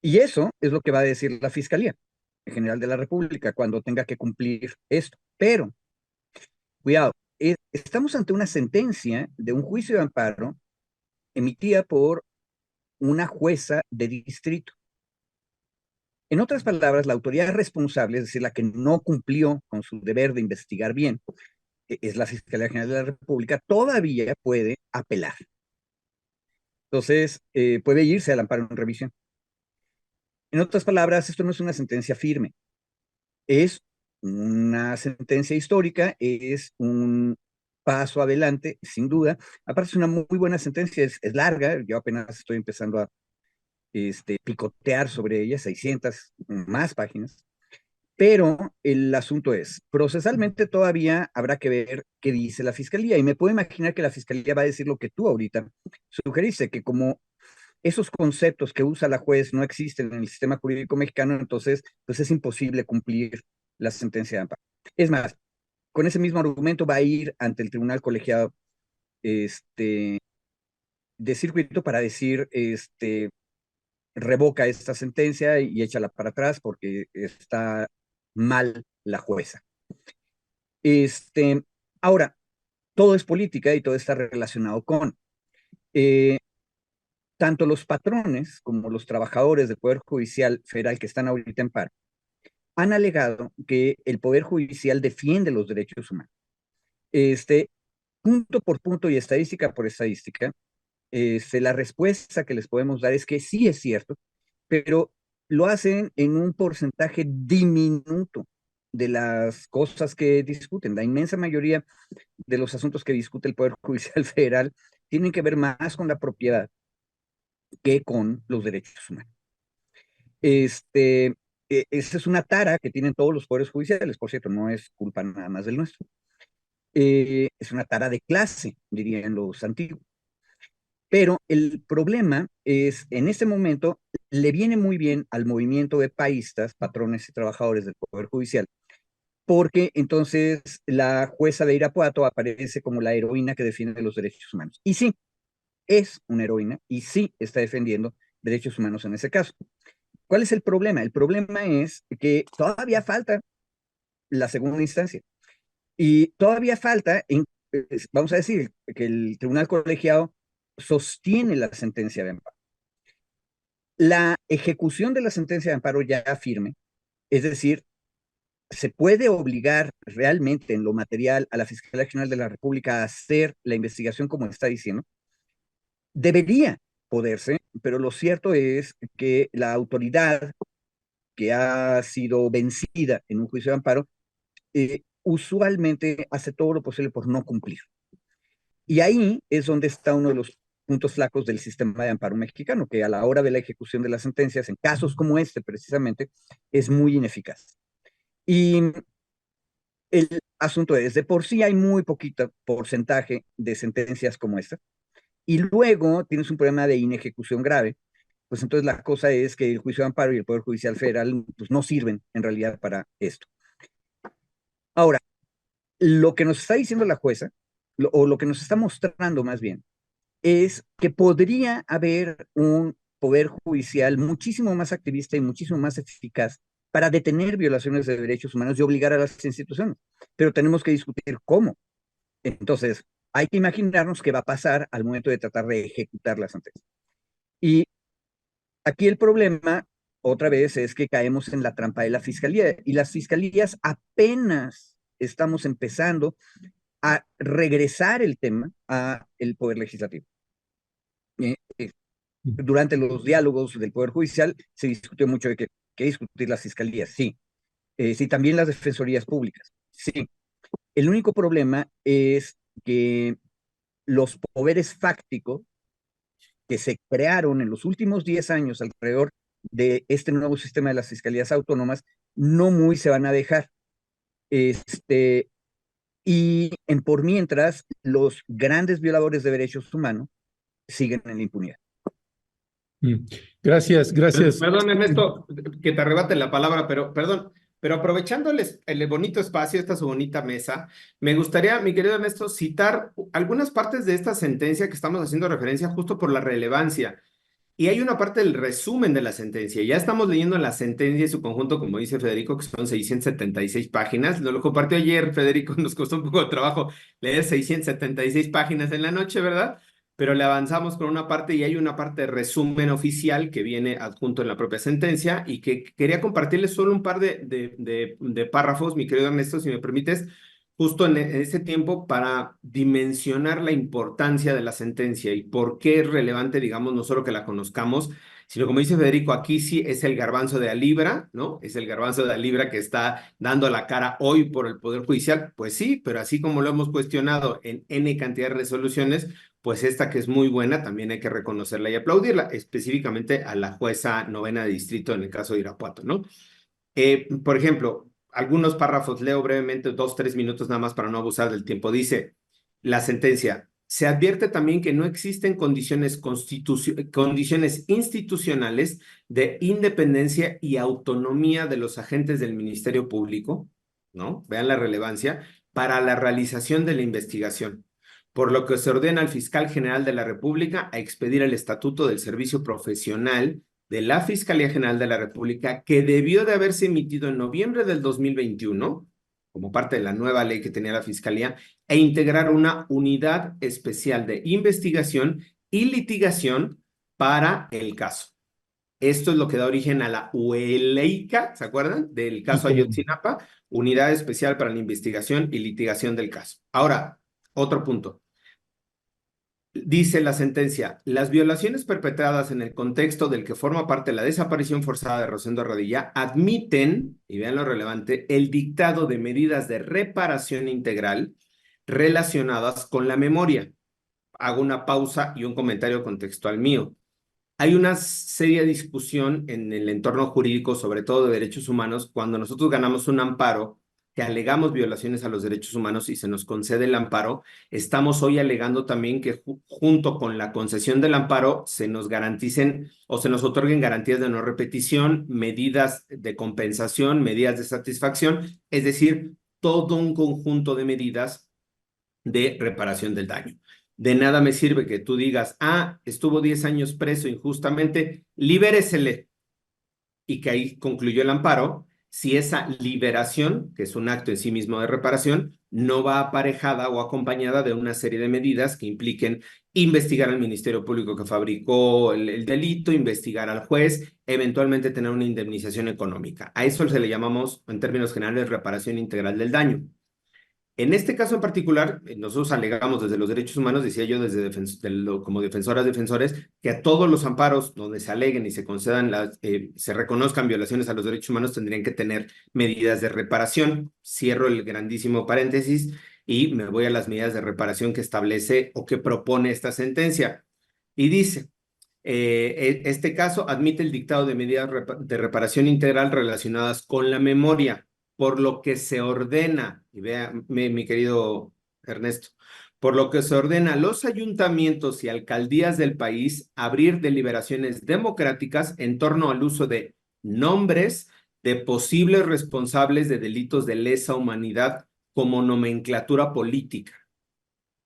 Y eso es lo que va a decir la Fiscalía General de la República cuando tenga que cumplir esto. Pero, cuidado, estamos ante una sentencia de un juicio de amparo emitida por una jueza de distrito. En otras palabras, la autoridad responsable, es decir, la que no cumplió con su deber de investigar bien, es la Fiscalía General de la República, todavía puede apelar. Entonces, puede irse al amparo en revisión. En otras palabras, esto no es una sentencia firme, es una sentencia histórica, es un paso adelante, sin duda. Aparte es una muy buena sentencia, es larga, yo apenas estoy empezando a picotear sobre ella, 600 más páginas, pero el asunto es, procesalmente todavía habrá que ver qué dice la fiscalía, y me puedo imaginar que la fiscalía va a decir lo que tú ahorita sugeriste, que como esos conceptos que usa la juez no existen en el sistema jurídico mexicano, entonces pues es imposible cumplir la sentencia de amparo. Es más, con ese mismo argumento va a ir ante el tribunal colegiado de circuito para decir, revoca esta sentencia y échala para atrás porque está mal la jueza. Ahora, todo es política y todo está relacionado con eh, tanto los patrones como los trabajadores del Poder Judicial Federal que están ahorita en paro han alegado que el Poder Judicial defiende los derechos humanos. Punto por punto y estadística por estadística, la respuesta que les podemos dar es que sí es cierto, pero lo hacen en un porcentaje diminuto de las cosas que discuten. La inmensa mayoría de los asuntos que discute el Poder Judicial Federal tienen que ver más con la propiedad que con los derechos humanos. Esa es una tara que tienen todos los poderes judiciales, por cierto, no es culpa nada más del nuestro. Es una tara de clase, dirían los antiguos. Pero el problema es, en este momento, le viene muy bien al movimiento de paístas, patrones y trabajadores del Poder Judicial, porque entonces la jueza de Irapuato aparece como la heroína que defiende los derechos humanos. Y sí, es una heroína y sí está defendiendo derechos humanos en ese caso. ¿Cuál es el problema? El problema es que todavía falta la segunda instancia y todavía falta, vamos a decir, que el tribunal colegiado sostiene la sentencia de amparo. La ejecución de la sentencia de amparo ya firme, es decir, se puede obligar realmente en lo material a la Fiscalía General de la República a hacer la investigación como está diciendo. Debería poderse, pero lo cierto es que la autoridad que ha sido vencida en un juicio de amparo usualmente hace todo lo posible por no cumplir. Y ahí es donde está uno de los puntos flacos del sistema de amparo mexicano, que a la hora de la ejecución de las sentencias, en casos como este precisamente, es muy ineficaz. Y el asunto es, de por sí hay muy poquito porcentaje de sentencias como esta, y luego tienes un problema de inejecución grave, pues entonces la cosa es que el juicio de amparo y el Poder Judicial Federal pues no sirven en realidad para esto. Ahora, lo que nos está diciendo la jueza, o lo que nos está mostrando más bien, es que podría haber un poder judicial muchísimo más activista y muchísimo más eficaz para detener violaciones de derechos humanos y obligar a las instituciones. Pero tenemos que discutir cómo. Entonces, hay que imaginarnos qué va a pasar al momento de tratar de ejecutar la sentencia. Y aquí el problema, otra vez, es que caemos en la trampa de la fiscalía. Y las fiscalías apenas estamos empezando a regresar el tema a el poder legislativo. Durante los diálogos del Poder Judicial se discutió mucho de que discutir las fiscalías, sí. Sí, también las defensorías públicas, sí. El único problema es que los poderes fácticos que se crearon en los últimos 10 años alrededor de este nuevo sistema de las fiscalías autónomas no muy se van a dejar. Y por mientras, los grandes violadores de derechos humanos siguen en la impunidad. Gracias, gracias. Perdón, Ernesto, que te arrebate la palabra, pero perdón, pero aprovechando el bonito espacio, esta su bonita mesa, me gustaría, mi querido Ernesto, citar algunas partes de esta sentencia que estamos haciendo referencia justo por la relevancia. Y hay una parte del resumen de la sentencia. Ya estamos leyendo la sentencia en su conjunto, como dice Federico, que son 676 páginas. Lo compartió ayer, Federico, nos costó un poco de trabajo leer 676 páginas en la noche, ¿verdad? Pero le avanzamos con una parte y hay una parte de resumen oficial que viene adjunto en la propia sentencia y que quería compartirles solo un par de párrafos, mi querido Ernesto, si me permites, justo en ese tiempo para dimensionar la importancia de la sentencia y por qué es relevante, digamos, no solo que la conozcamos, sino como dice Federico, aquí sí es el garbanzo de la libra, ¿no? Es el garbanzo de la libra que está dando la cara hoy por el Poder Judicial. Pues sí, pero así como lo hemos cuestionado en N cantidad de resoluciones, pues esta que es muy buena también hay que reconocerla y aplaudirla, específicamente a la jueza novena de distrito en el caso de Irapuato, ¿no? Por ejemplo, algunos párrafos, leo brevemente 2, 3 minutos nada más para no abusar del tiempo. Dice la sentencia, se advierte también que no existen condiciones institucionales de independencia y autonomía de los agentes del Ministerio Público, ¿no? Vean la relevancia, para la realización de la investigación, por lo que se ordena al fiscal general de la República a expedir el estatuto del servicio profesional de la Fiscalía General de la República, que debió de haberse emitido en noviembre del 2021, como parte de la nueva ley que tenía la Fiscalía, e integrar una unidad especial de investigación y litigación para el caso. Esto es lo que da origen a la UELEICA, ¿se acuerdan? Del caso Ayotzinapa, Unidad Especial para la Investigación y Litigación del Caso. Ahora, otro punto. Dice la sentencia, las violaciones perpetradas en el contexto del que forma parte la desaparición forzada de Rosendo Radilla admiten, y vean lo relevante, el dictado de medidas de reparación integral relacionadas con la memoria. Hago una pausa y un comentario contextual mío. Hay una seria discusión en el entorno jurídico, sobre todo de derechos humanos, cuando nosotros ganamos un amparo que alegamos violaciones a los derechos humanos y se nos concede el amparo, estamos hoy alegando también que junto con la concesión del amparo se nos garanticen o se nos otorguen garantías de no repetición, medidas de compensación, medidas de satisfacción, es decir, todo un conjunto de medidas de reparación del daño. De nada me sirve que tú digas, estuvo 10 años preso injustamente, libéresele, y que ahí concluyó el amparo, si esa liberación, que es un acto en sí mismo de reparación, no va aparejada o acompañada de una serie de medidas que impliquen investigar al Ministerio Público que fabricó el delito, investigar al juez, eventualmente tener una indemnización económica. A eso se le llamamos, en términos generales, reparación integral del daño. En este caso en particular, nosotros alegamos desde los derechos humanos, decía yo, como defensores, que a todos los amparos donde se aleguen y se concedan, se reconozcan violaciones a los derechos humanos, tendrían que tener medidas de reparación. Cierro el grandísimo paréntesis y me voy a las medidas de reparación que establece o que propone esta sentencia. Y dice, este caso admite el dictado de medidas de reparación integral relacionadas con la memoria, por lo que se ordena, y vea mi querido Ernesto, por lo que se ordena a los ayuntamientos y alcaldías del país abrir deliberaciones democráticas en torno al uso de nombres de posibles responsables de delitos de lesa humanidad como nomenclatura política.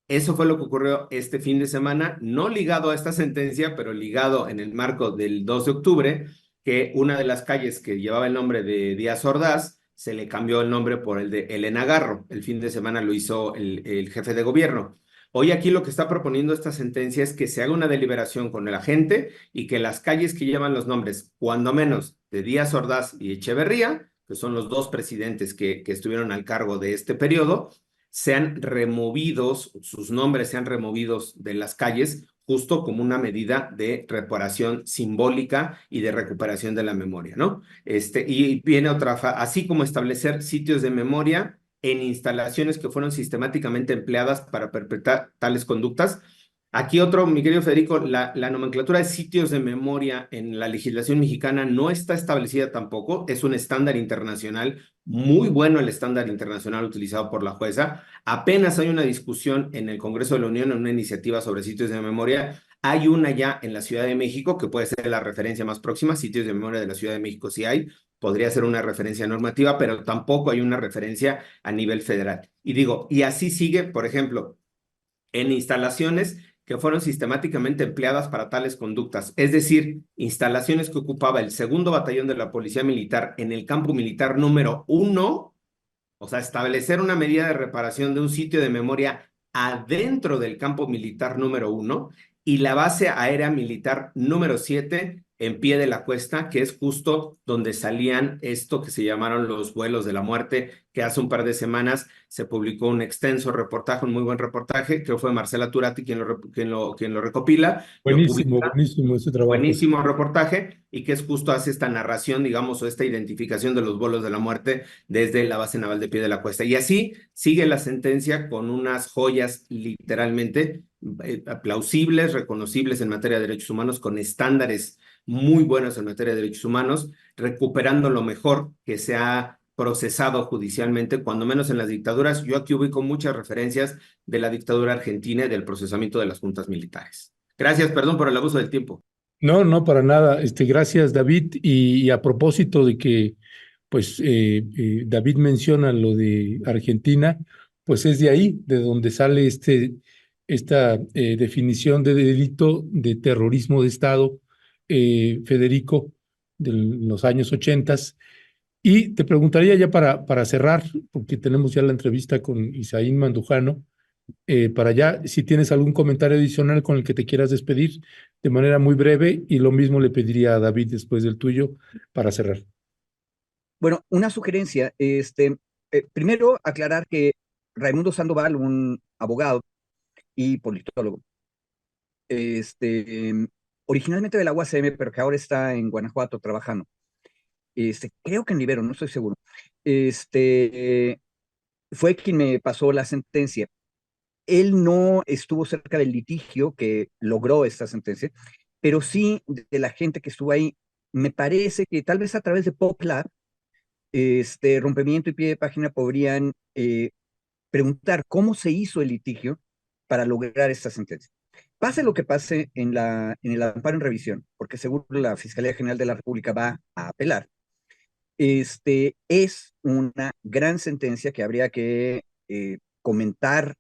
Eso fue lo que ocurrió este fin de semana, no ligado a esta sentencia, pero ligado en el marco del 2 de octubre, que una de las calles que llevaba el nombre de Díaz Ordaz se le cambió el nombre por el de Elena Garro. El fin de semana lo hizo el jefe de gobierno. Hoy aquí lo que está proponiendo esta sentencia es que se haga una deliberación con el agente y que las calles que llevan los nombres, cuando menos, de Díaz Ordaz y Echeverría, que son los dos presidentes que estuvieron al cargo de este periodo, sean removidos, sus nombres sean removidos de las calles, justo como una medida de reparación simbólica y de recuperación de la memoria, ¿no? Y viene otra, así como establecer sitios de memoria en instalaciones que fueron sistemáticamente empleadas para perpetrar tales conductas. Aquí otro, mi querido Federico, la nomenclatura de sitios de memoria en la legislación mexicana no está establecida tampoco, es un estándar internacional, muy bueno el estándar internacional utilizado por la jueza. Apenas hay una discusión en el Congreso de la Unión en una iniciativa sobre sitios de memoria. Hay una ya en la Ciudad de México, que puede ser la referencia más próxima, sitios de memoria de la Ciudad de México sí hay, podría ser una referencia normativa, pero tampoco hay una referencia a nivel federal. Y digo, y así sigue, por ejemplo, en instalaciones que fueron sistemáticamente empleadas para tales conductas, es decir, instalaciones que ocupaba el segundo batallón de la Policía Militar en el campo militar número 1, o sea, establecer una medida de reparación de un sitio de memoria adentro del campo militar número 1 y la base aérea militar número 7 en pie de la cuesta, que es justo donde salían esto que se llamaron los vuelos de la muerte, que hace un par de semanas se publicó un extenso reportaje, un muy buen reportaje, que fue Marcela Turati quien lo recopila, lo Buenísimo, publica. buenísimo ese trabajo. Sí. Buenísimo reportaje y que es justo hace esta narración, digamos, o esta identificación de los vuelos de la muerte desde la base naval de Pie de la Cuesta. Y así sigue la sentencia con unas joyas literalmente plausibles, reconocibles en materia de derechos humanos, con estándares muy buenos en materia de derechos humanos, recuperando lo mejor que se ha procesado judicialmente, cuando menos en las dictaduras. Yo aquí ubico muchas referencias de la dictadura argentina y del procesamiento de las juntas militares. Gracias, perdón por el abuso del tiempo. No, no, para nada. Gracias, David. Y a propósito de que, pues, David menciona lo de Argentina, pues es de ahí, de donde sale esta definición de delito de terrorismo de Estado, Federico, de los años 80. Y te preguntaría ya para cerrar, porque tenemos ya la entrevista con Isaín Mandujano, para allá, si tienes algún comentario adicional con el que te quieras despedir de manera muy breve, y lo mismo le pediría a David después del tuyo para cerrar. Bueno, una sugerencia, primero aclarar que Raimundo Sandoval, un abogado y politólogo, este, originalmente de la UACM, pero que ahora está en Guanajuato trabajando, creo que en Libero, no estoy seguro, fue quien me pasó la sentencia. Él no estuvo cerca del litigio que logró esta sentencia, pero sí de la gente que estuvo ahí. Me parece que tal vez a través de PopLab, Rompimiento y Pie de Página podrían preguntar cómo se hizo el litigio para lograr esta sentencia. Pase lo que pase en el amparo en revisión, porque seguro la Fiscalía General de la República va a apelar. Es una gran sentencia que habría que comentar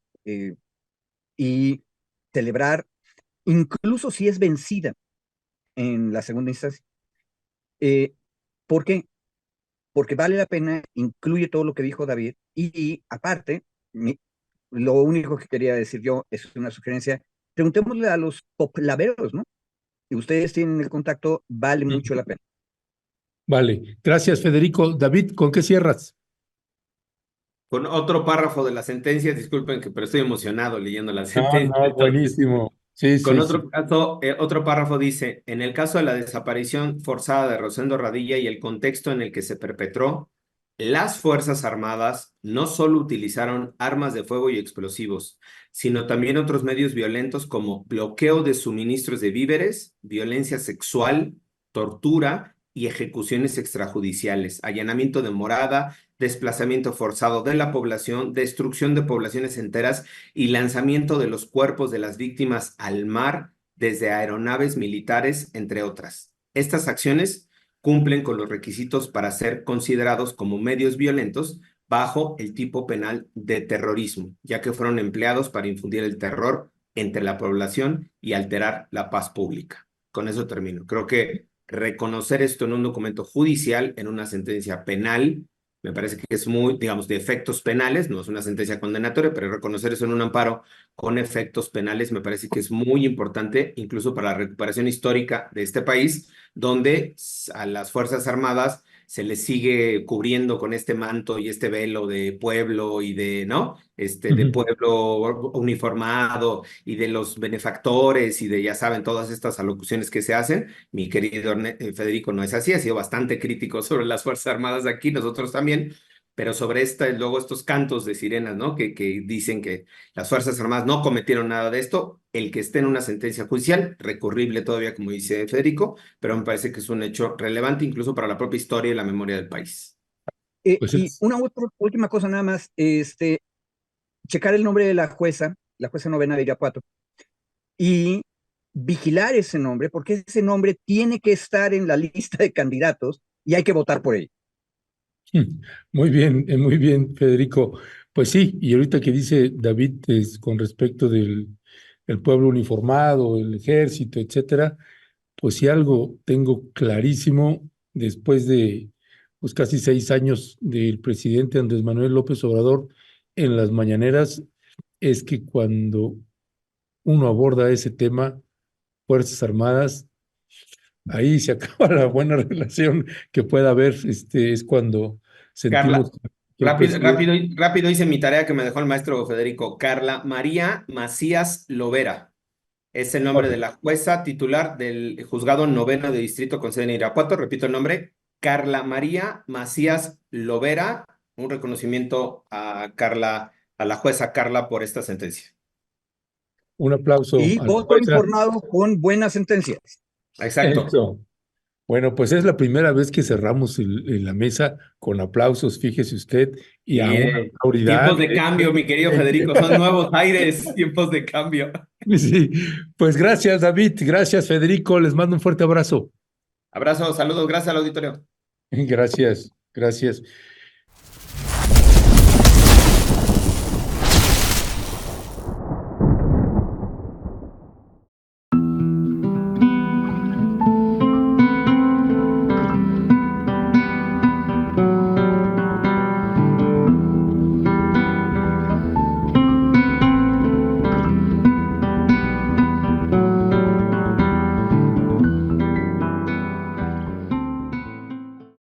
y celebrar, incluso si es vencida en la segunda instancia. ¿Por qué? Porque vale la pena, incluye todo lo que dijo David, y aparte, lo único que quería decir yo es una sugerencia, preguntémosle a los poplaveros, ¿no? Si ustedes tienen el contacto, vale mucho la pena. Vale, gracias, Federico. David, ¿con qué cierras? Con otro párrafo de la sentencia, disculpen que pero estoy emocionado leyendo la No, sentencia. no, Entonces, buenísimo. Sí, con sí, sí. otro caso, otro párrafo dice, en el caso de la desaparición forzada de Rosendo Radilla y el contexto en el que se perpetró, las Fuerzas Armadas no solo utilizaron armas de fuego y explosivos, sino también otros medios violentos como bloqueo de suministros de víveres, violencia sexual, tortura y ejecuciones extrajudiciales, allanamiento de morada, desplazamiento forzado de la población, destrucción de poblaciones enteras y lanzamiento de los cuerpos de las víctimas al mar desde aeronaves militares, entre otras. Estas acciones cumplen con los requisitos para ser considerados como medios violentos bajo el tipo penal de terrorismo, ya que fueron empleados para infundir el terror entre la población y alterar la paz pública. Con eso termino. Creo que reconocer esto en un documento judicial, en una sentencia penal, me parece que es muy, digamos, de efectos penales, no es una sentencia condenatoria, pero reconocer eso en un amparo con efectos penales me parece que es muy importante, incluso para la recuperación histórica de este país, donde a las Fuerzas Armadas se les sigue cubriendo con este manto y este velo de pueblo y de, ¿no? De pueblo uniformado y de los benefactores y de, ya saben, todas estas alocuciones que se hacen. Mi querido Federico no es así, ha sido bastante crítico sobre las Fuerzas Armadas de aquí, nosotros también, pero sobre luego estos cantos de sirenas, ¿no? Que dicen que las Fuerzas Armadas no cometieron nada de esto, el que esté en una sentencia judicial, recurrible todavía, como dice Federico, pero me parece que es un hecho relevante incluso para la propia historia y la memoria del país. Pues Y una última cosa nada más, checar el nombre de la jueza novena de Irapuato, y vigilar ese nombre, porque ese nombre tiene que estar en la lista de candidatos y hay que votar por él. muy bien, Federico. Pues sí, y ahorita que dice David con respecto el pueblo uniformado, el ejército, etcétera, pues si algo tengo clarísimo después de pues casi 6 años del presidente Andrés Manuel López Obrador en las mañaneras, es que cuando uno aborda ese tema, Fuerzas Armadas ahí se acaba la buena relación que pueda haber, es cuando Carla, sentimos que el rápido, presidente, rápido, rápido hice mi tarea que me dejó el maestro Federico. Carla María Macías Lovera. Es el nombre de la jueza titular del Juzgado Noveno de Distrito con sede en Irapuato. Repito el nombre, Carla María Macías Lovera. Un reconocimiento a Carla, a la jueza Carla por esta sentencia. un aplauso Y a la voto jueza. informado con buenas sentencias. Exacto. Eso. Bueno, pues es la primera vez que cerramos la mesa con aplausos, fíjese usted, y a una Mire, autoridad. tiempos de cambio, mi querido Federico, son nuevos aires, tiempos de cambio. Sí, pues gracias, David, gracias, Federico, les mando un fuerte abrazo. Abrazos, saludos, gracias al auditorio. Gracias, gracias.